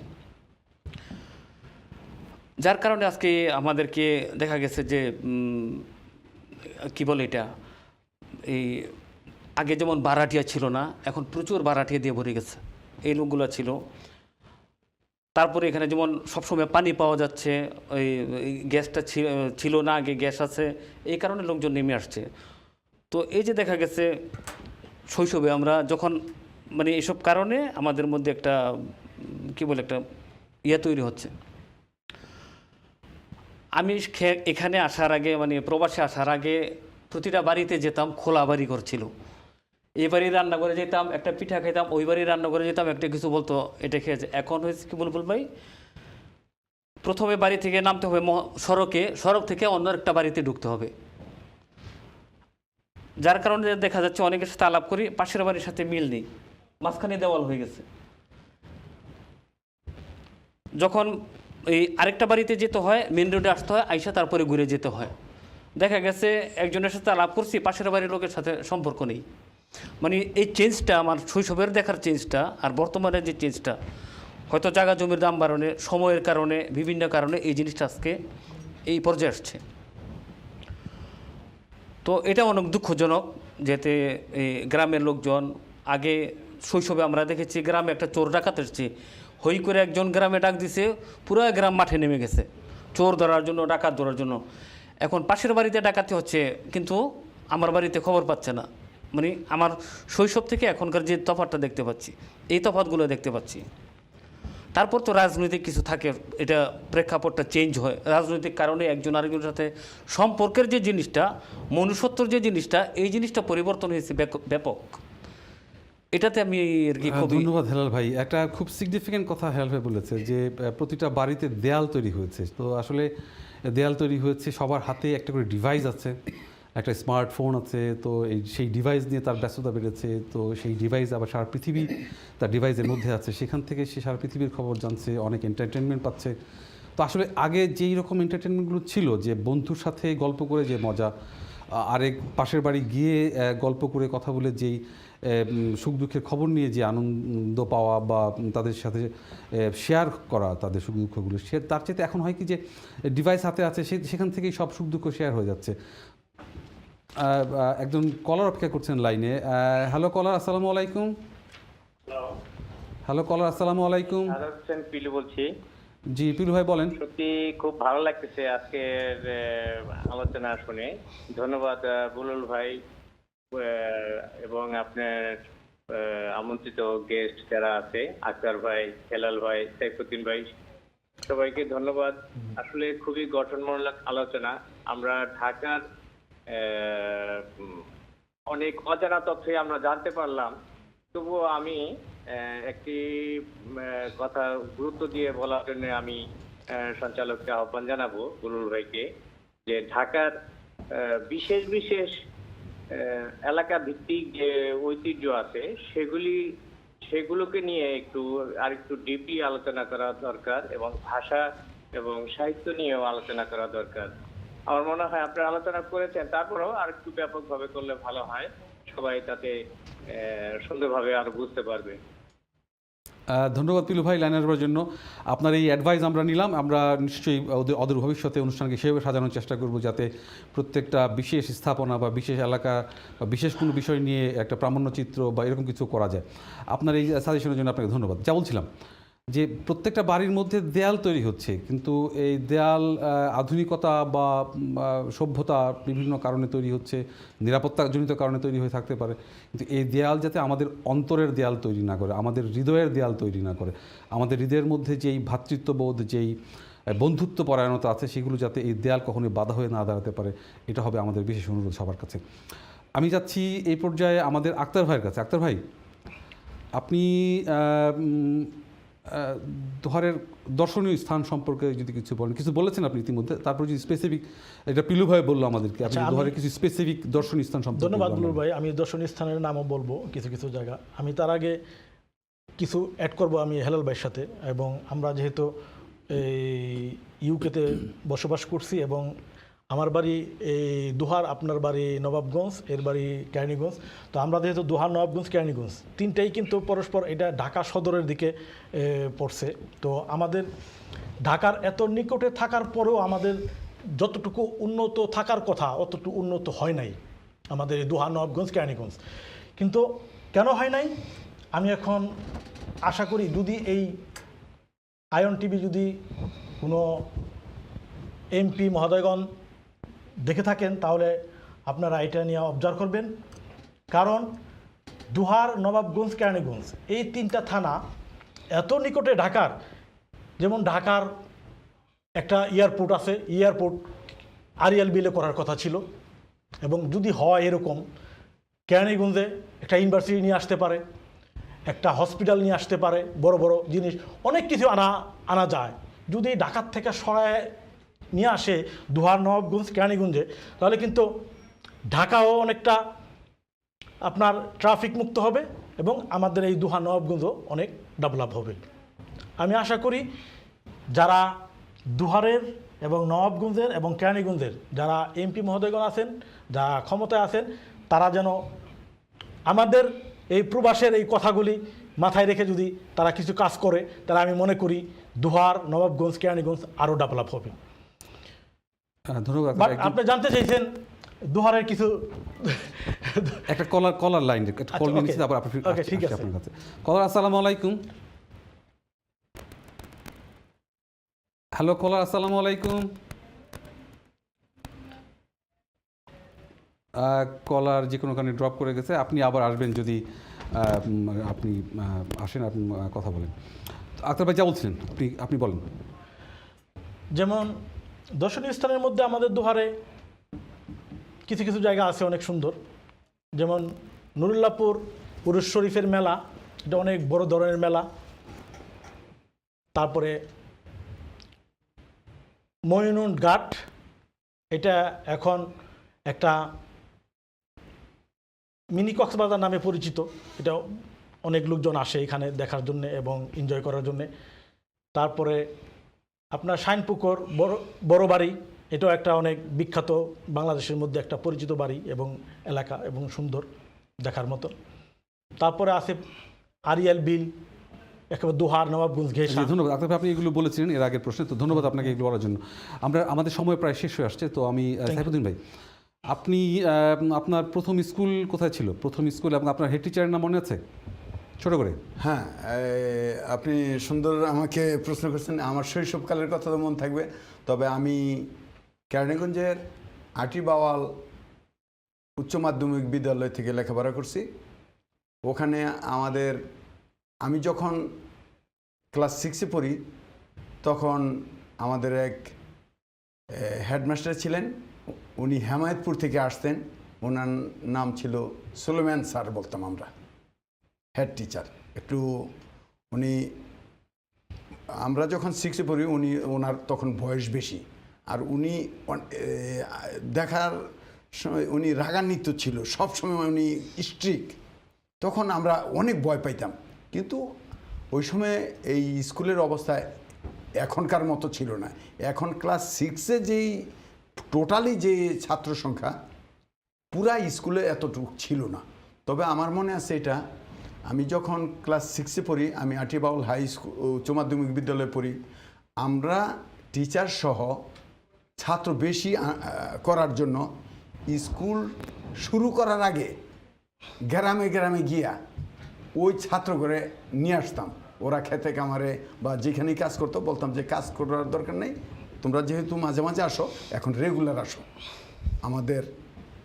যার কারণে আজকে আমাদেরকে দেখা গেছে যে কি বলে এটা, এই আগে যেমন ভাড়াটিয়া ছিল না, এখন প্রচুর ভাড়াটিয়া দিয়ে ভরে গেছে এই লোকগুলো ছিল। তারপরে এখানে যেমন সবসময় পানি পাওয়া যাচ্ছে, ওই গ্যাসটা ছিল না, আগে গ্যাস আছে, এই কারণে লোকজন নেমে আসছে। তো এই যে দেখা গেছে শৈশবে আমরা যখন মানে এসব কারণে আমাদের মধ্যে একটা কি বলে একটা তৈরি হচ্ছে। আমি এখানে আসার আগে মানে প্রবাসে আসার আগে প্রতিটা বাড়িতে যেতাম, খোলা বাড়ি করছিল। এই বাড়ি রান্না করে যেতাম, একটা পিঠা খেতাম, ওই বাড়ি রান্না করে যেতাম, একটা কিছু বলতো এটা খেয়েছে। এখন হয়েছে কি বলবো ভাই, প্রথমে বাড়ি থেকে নামতে হবে সড়ক থেকে অন্য একটা বাড়িতে ঢুকতে হবে। যার কারণে দেখা যাচ্ছে অনেকের সাথে আলাপ করি, পাশের বাড়ির সাথে মিল নেই, মাঝখানে দেওয়াল হয়ে গেছে। যখন এই আরেকটা বাড়িতে যেতে হয়, মেন রোডে আসতে হয়, আইসা তারপরে ঘুরে যেতে হয়। দেখা গেছে একজনের সাথে আলাপ করছি, পাশের বাড়ির লোকের সাথে সম্পর্ক নেই। মানে এই চেঞ্জটা আমার শৈশবের দেখার চেঞ্জটা আর বর্তমানে যে চেঞ্জটা, হয়তো জায়গা জমির দাম বাড়ানো, সময়ের কারণে, বিভিন্ন কারণে এই জিনিসটা আজকে এই পর্যায়ে আসছে। তো এটা অনেক দুঃখজনক, যেতে এই গ্রামের লোকজন, আগে শৈশবে আমরা দেখেছি গ্রামে একটা চোর ডাকাত এসছে, হই করে একজন গ্রামে ডাক দিছে, পুরো গ্রাম মাঠে নেমে গেছে চোর ধরার জন্য, ডাকাত ধরার জন্য। এখন পাশের বাড়িতে ডাকাতি হচ্ছে, কিন্তু আমার বাড়িতে খবর পাচ্ছে না। মানে আমার শৈশব থেকে এখনকার যে তফাৎটা দেখতে পাচ্ছি, এই তফাৎগুলো দেখতে পাচ্ছি। তারপর তো রাজনৈতিক কিছু থাকে, এটা প্রেক্ষাপটটা চেঞ্জ হয়, রাজনৈতিক কারণে একজন আরেকজনের সাথে সম্পর্কের যে জিনিসটা, মনুষ্যত্বর যে জিনিসটা, এই জিনিসটা পরিবর্তন হয়েছে ব্যাপক। এটাতে আমি আর কি খুব ধন্যবাদ হেলাল ভাই। একটা খুব সিগনিফিক্যান্ট কথা হেলাল ভাই বলেছে যে প্রতিটা বাড়িতে দেয়াল তৈরি হয়েছে। তো আসলে দেয়াল তৈরি হয়েছে, সবার হাতে একটা করে ডিভাইস আছে, একটা স্মার্টফোন আছে। তো সেই ডিভাইস নিয়ে তার ব্যস্ততা বেড়েছে। তো সেই ডিভাইস আবার সারা পৃথিবী তার ডিভাইসের মধ্যে আছে, সেখান থেকে সে সারা পৃথিবীর খবর জানছে, অনেক এন্টারটেনমেন্ট পাচ্ছে। তো আসলে আগে যেই রকম এন্টারটেনমেন্টগুলো ছিল, যে বন্ধুর সাথে গল্প করে যে মজা, আরেক পাশের বাড়ি গিয়ে গল্প করে কথা বলে যেই সুখ দুঃখের খবর নিয়ে যে আনন্দ পাওয়া বা তাদের সাথে শেয়ার করা তাদের সুখ দুঃখগুলো, তার চাইতে এখন হয় কি যে ডিভাইস হাতে আছে, সেখান থেকেই সব সুখ দুঃখ শেয়ার হয়ে যাচ্ছে। একজন কলার অপেক্ষা করছেন লাইনে। হ্যালো কলার, আসসালামু আলাইকুম। হ্যালো কলার, আসসালামু আলাইকুম। পিলু বলছি। জি পিলু ভাই বলেন। সত্যি খুব ভালো লাগতেছে আজকের আলোচনা শুনে। ধন্যবাদ বুলুল ভাই এবং আপনার আমন্ত্রিত গেস্ট যারা আছে, আক্তার ভাই, হেলাল ভাই, সাইফুদ্দিন ভাই, সবাইকে ধন্যবাদ। আসলে খুবই গঠনমূলক আলোচনা। আমরা ঢাকার অনেক অজানা তথ্য আমরা জানতে পারলাম। তবুও আমি একটি কথা গুরুত্ব দিয়ে বলার জন্য আমি সঞ্চালককে আহ্বান জানাবো বুলুল ভাইকে, যে ঢাকার বিশেষ বিশেষ এলাকা ভিত্তিক যে ঐতিহ্য আছে সেগুলোকে নিয়ে আরেকটু ডিপলি আলোচনা করা দরকার, এবং ভাষা এবং সাহিত্য নিয়েও আলোচনা করা দরকার। আমার মনে হয় আপনারা আলোচনা করেছেন, তারপরেও আরেকটু ব্যাপকভাবে করলে ভালো হয়, সবাই তাতে সুন্দরভাবে আরো বুঝতে পারবে। ধন্যবাদ পিলু ভাই লাইনে আসবার জন্য। আপনার এই অ্যাডভাইস আমরা নিলাম। আমরা নিশ্চয়ই অদূর ভবিষ্যতে অনুষ্ঠানকে সেভাবে সাজানোর চেষ্টা করব যাতে প্রত্যেকটা বিশেষ স্থাপনা বা বিশেষ এলাকা বা বিশেষ কোনো বিষয় নিয়ে একটা প্রামাণ্যচিত্র বা এরকম কিছু করা যায়। আপনার এই সাজেশনের জন্য আপনাকে ধন্যবাদ। যা বলছিলাম যে প্রত্যেকটা বাড়ির মধ্যে দেয়াল তৈরি হচ্ছে, কিন্তু এই দেয়াল আধুনিকতা বা সভ্যতা বিভিন্ন কারণে তৈরি হচ্ছে, নিরাপত্তাজনিত কারণে তৈরি হয়ে থাকতে পারে, কিন্তু এই দেয়াল যাতে আমাদের অন্তরের দেয়াল তৈরি না করে, আমাদের হৃদয়ের দেয়াল তৈরি না করে, আমাদের হৃদয়ের মধ্যে যেই ভ্রাতৃত্ববোধ, যেই বন্ধুত্ব পরায়ণতা আছে, সেগুলো যাতে এই দেয়াল কখনোই বাধা হয়ে না দাঁড়াতে পারে, এটা হবে আমাদের বিশেষ অনুরোধ সবার কাছে। আমি যাচ্ছি এই পর্যায়ে আমাদের আক্তার ভাইয়ের কাছে। আক্তার ভাই, আপনি দোহারের দর্শনীয় স্থান সম্পর্কে যদি কিছু বলেন। কিছু বলেছেন আপনি ইতিমধ্যে, তারপর যদি স্পেসিফিক, এটা পিলু ভাই বললো আমাদেরকে, আপনি দোহারের কিছু স্পেসিফিক দর্শনীয় স্থান সম্পর্কে। ধন্যবাদ দুলুল ভাই। আমি দর্শনীয় স্থানের নামও বলবো কিছু কিছু জায়গা। আমি তার আগে কিছু অ্যাড করব আমি হেলাল ভাইয়ের সাথে। এবং আমরা যেহেতু এই ইউকেতে বসবাস করছি এবং আমার বাড়ি এই দোহার, আপনার বাড়ি নবাবগঞ্জ, এর বাড়ি কেরানীগঞ্জ, তো আমরা যেহেতু দোহার, নবাবগঞ্জ, কেরানীগঞ্জ তিনটাই কিন্তু পরস্পর, এটা ঢাকা সদরের দিকে পড়ছে। তো আমাদের ঢাকার এত নিকটে থাকার পরেও আমাদের যতটুকু উন্নত থাকার কথা অতটুকু উন্নত হয় নাই আমাদের এই দোহার, নবাবগঞ্জ, কেরানীগঞ্জ। কিন্তু কেন হয় নাই আমি এখন আশা করি, যদি এই আয়ন টিভি যদি কোনো এমপি মহোদয়গণ দেখে থাকেন তাহলে আপনারা এটা নিয়ে অবজার্ভ করবেন। কারণ দোহার, নবাবগঞ্জ, কেরানীগঞ্জ এই তিনটা থানা এত নিকটে ঢাকার, যেমন ঢাকার একটা এয়ারপোর্ট আছে, এয়ারপোর্ট আরিয়াল বিলে করার কথা ছিল, এবং যদি হয় এরকম কেরানীগঞ্জে একটা ইউনিভার্সিটি নিয়ে আসতে পারে, একটা হসপিটাল নিয়ে আসতে পারে, বড় বড় জিনিস অনেক কিছু আনা যায়। যদি ঢাকার থেকে সরায় নিয়ে আসে দোহার, নবাবগঞ্জ, কেরানীগঞ্জে, তাহলে কিন্তু ঢাকাও অনেকটা আপনার ট্রাফিক মুক্ত হবে এবং আমাদের এই দোহার, নবাবগঞ্জও অনেক ডেভেলপ হবে। আমি আশা করি যারা দোহারের এবং নবাবগঞ্জের এবং কেরানীগঞ্জের যারা এমপি মহোদয়গণ আছেন, যারা ক্ষমতায় আছেন, তারা যেন আমাদের এই প্রবাসের এই কথাগুলি মাথায় রেখে যদি তারা কিছু কাজ করে, তাহলে আমি মনে করি দোহার, নবাবগঞ্জ, কেরানীগঞ্জ আরও ডেভেলপ হবে। ধন্যবাদ। আপনি জানতে চাইছেন দোহারের কিছু একটা কলার লাইন, একটা কল নিচ্ছি, তারপর আপনি ঠিক আছে আপনার কাছে। কলার, আসসালামু আলাইকুম। হ্যালো কলার, আসসালামু আলাইকুম। কলার যে কোনো কারণে ড্রপ করে গেছে। আপনি আবার আসবেন যদি আপনি আসেন, আপনি কথা বলেন। আক্তার ভাই যা বলছিলেন আপনি বলেন। যেমন দর্শনীয় স্থানের মধ্যে আমাদের দোহারে কিছু কিছু জায়গা আছে অনেক সুন্দর, যেমন নুরুল্লাহপুর উরুস শরীফের মেলা, এটা অনেক বড় ধরনের মেলা। তারপরে মইনুন ঘাট, এটা এখন একটা মিনি কক্সবাজার নামে পরিচিত। এটা অনেক লোকজন আসে এখানে দেখার জন্য এবং এনজয় করার জন্যে। তারপরে আপনার শাইনপুকুর বড় বাড়ি, এটাও একটা অনেক বিখ্যাত, বাংলাদেশের মধ্যে একটা পরিচিত বাড়ি এবং এলাকা এবং সুন্দর দেখার মতো। তারপরে আছে আরিয়াল বিল, একেবারে দোহার, নবাবগঞ্জ ঘেঁষা। ধন্যবাদ আক্তার ভাই, আপনি এগুলো বলেছিলেন এর আগের প্রশ্নে, তো ধন্যবাদ আপনাকে এগুলো বলার জন্য। আমাদের সময় প্রায় শেষ হয়ে আসছে, তো আমি সাইফুদ্দিন ভাই, আপনি আপনার প্রথম স্কুল কোথায় ছিল? প্রথম স্কুল এবং আপনার হেড টিচারের নাম মনে আছে ছোট করে? হ্যাঁ, আপনি সুন্দর আমাকে প্রশ্ন করছেন। আমার শৈশবকালের কথা তো মনে থাকবে, তবে আমি কেরানীগঞ্জের আটিবাওয়াল উচ্চ মাধ্যমিক বিদ্যালয় থেকে লেখাপড়া করছি। ওখানে আমি যখন ক্লাস 6-এ পড়ি তখন আমাদের এক হেডমাস্টার ছিলেন, উনি হেমায়েতপুর থেকে আসতেন। ওনার নাম ছিল সুলেমান স্যার বলতাম আমরা, হেড টিচার। আমরা যখন 6-এ পড়ি ওনার তখন বয়স বেশি, আর উনি দেখার সময় উনি রাগান্বিত ছিল, সব সময় উনি স্ট্রিক্ট। তখন আমরা অনেক ভয় পাইতাম, কিন্তু ওই সময় এই স্কুলের অবস্থা এখনকার মতো ছিল না। এখন ক্লাস 6-এ যেই টোটালি যে ছাত্র সংখ্যা পুরা স্কুলে এতটুকু ছিল না। তবে আমার মনে আছে এটা, আমি যখন ক্লাস 6-এ পড়ি, আমি আটিবাউল হাই স্কুল উচ্চ মাধ্যমিক বিদ্যালয়ে পড়ি, আমরা টিচার সহ ছাত্র বেশি করার জন্য স্কুল শুরু করার আগে গ্রামে গ্রামে গিয়া ওই ছাত্র করে নিয়ে আসতাম। ওরা খেতে কামারে বা যেখানেই কাজ করতো বলতাম যে কাজ করার দরকার নেই, তোমরা যেহেতু মাঝে মাঝে আসো এখন রেগুলার আসো।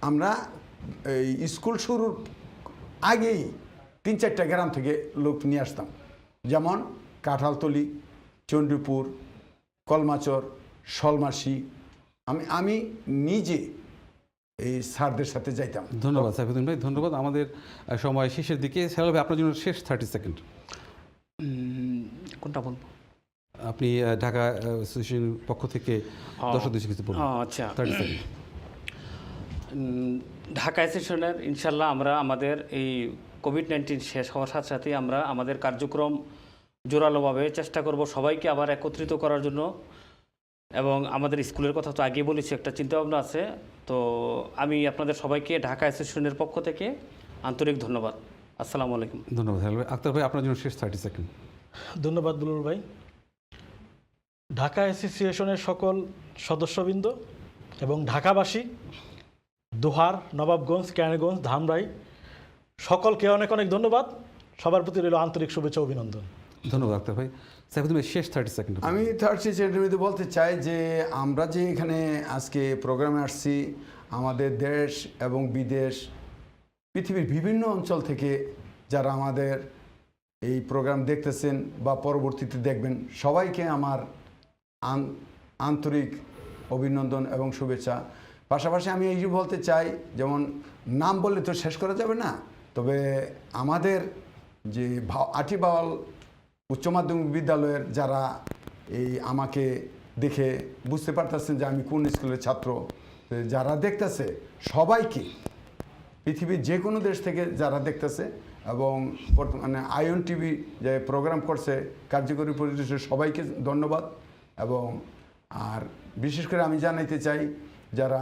আমরা এই স্কুল শুরুর আগেই 3-4টা গ্রাম থেকে লোক নিয়ে আসতাম, যেমন কাঁঠালতলি, চণ্ডীপুর, কলমাচর, শলমাসি। আমি নিজে এই স্যারদের সাথে যাইতাম। ধন্যবাদ সাইফুদ্দিন ভাই, ধন্যবাদ। আমাদের সময় শেষের দিকে। সেরাল ভাই, আপনার জন্য শেষ 30 সেকেন্ড। কোনটা বলবো? আপনি ঢাকা অ্যাসোসিয়েশনের পক্ষ থেকে দর্শকদের কিছু বলুন। আচ্ছা, 30 সেকেন্ড। ঢাকা অ্যাসোসিয়েশনের ইনশাল্লাহ আমরা আমাদের এই কোভিড-19 শেষ হওয়ার সাথে সাথে আমরা আমাদের কার্যক্রম জোরালোভাবে চেষ্টা করব সবাইকে আবার একত্রিত করার জন্য। এবং আমাদের স্কুলের কথা তো আগেই বলেছি, একটা চিন্তাভাবনা আছে। তো আমি আপনাদের সবাইকে ঢাকা অ্যাসোসিয়েশনের পক্ষ থেকে আন্তরিক ধন্যবাদ। আসসালামু আলাইকুম। ধন্যবাদ হেলাল ভাই। আক্তার ভাই, আপনার জন্য শেষ 30 সেকেন্ড। ধন্যবাদ বুলুল ভাই। ঢাকা অ্যাসোসিয়েশনের সকল সদস্যবৃন্দ এবং ঢাকাবাসী, দোহার, নবাবগঞ্জ, কেরানীগঞ্জ, ধামরাই সকলকে অনেক অনেক ধন্যবাদ। সবার প্রতি রইল আন্তরিক শুভেচ্ছা, অভিনন্দন। ধন্যবাদ আক্তার ভাই। সাইফুদ্দিন ভাই, শেষ 30 সেকেন্ড। আমি 30 সেকেন্ডের মধ্যে বলতে চাই যে আমরা যে এখানে আজকে প্রোগ্রামে আসছি, আমাদের দেশ এবং বিদেশ, পৃথিবীর বিভিন্ন অঞ্চল থেকে যারা আমাদের এই প্রোগ্রাম দেখতেছেন বা পরবর্তীতে দেখবেন, সবাইকে আমার আন্তরিক অভিনন্দন এবং শুভেচ্ছা। পাশাপাশি আমি এই যে বলতে চাই, যেমন নাম বললে তো শেষ করা যাবে না, তবে আমাদের যে আটিবাউল উচ্চ মাধ্যমিক বিদ্যালয়ের যারা এই আমাকে দেখে বুঝতে পারতেছেন যে আমি কোন স্কুলের ছাত্র, যারা দেখতেছে সবাইকে, পৃথিবীর যে কোনো দেশ থেকে যারা দেখতেছে এবং বর্তমানে আইএন টিভি যে প্রোগ্রাম করছে কার্যকরী পরিবেশে, সবাইকে ধন্যবাদ। এবং আর বিশেষ করে আমি জানাইতে চাই যারা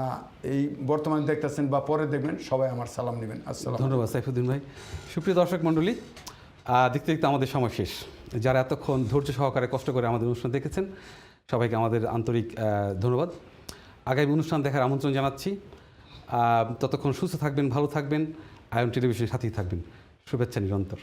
এই বর্তমানে দেখতেছেন বা পরে দেখবেন, সবাই আমার সালাম নেবেন। আসসালাম। ধন্যবাদ সাইফুদ্দিন ভাই। সুপ্রিয় দর্শক মণ্ডলী, দেখতে দেখতে আমাদের সময় শেষ। যারা এতক্ষণ ধৈর্য সহকারে কষ্ট করে আমাদের অনুষ্ঠান দেখেছেন, সবাইকে আমাদের আন্তরিক ধন্যবাদ। আগামী অনুষ্ঠান দেখার আমন্ত্রণ জানাচ্ছি। ততক্ষণ সুস্থ থাকবেন, ভালো থাকবেন, আইএন টেলিভিশনের সাথেই থাকবেন। শুভেচ্ছা নিরন্তর।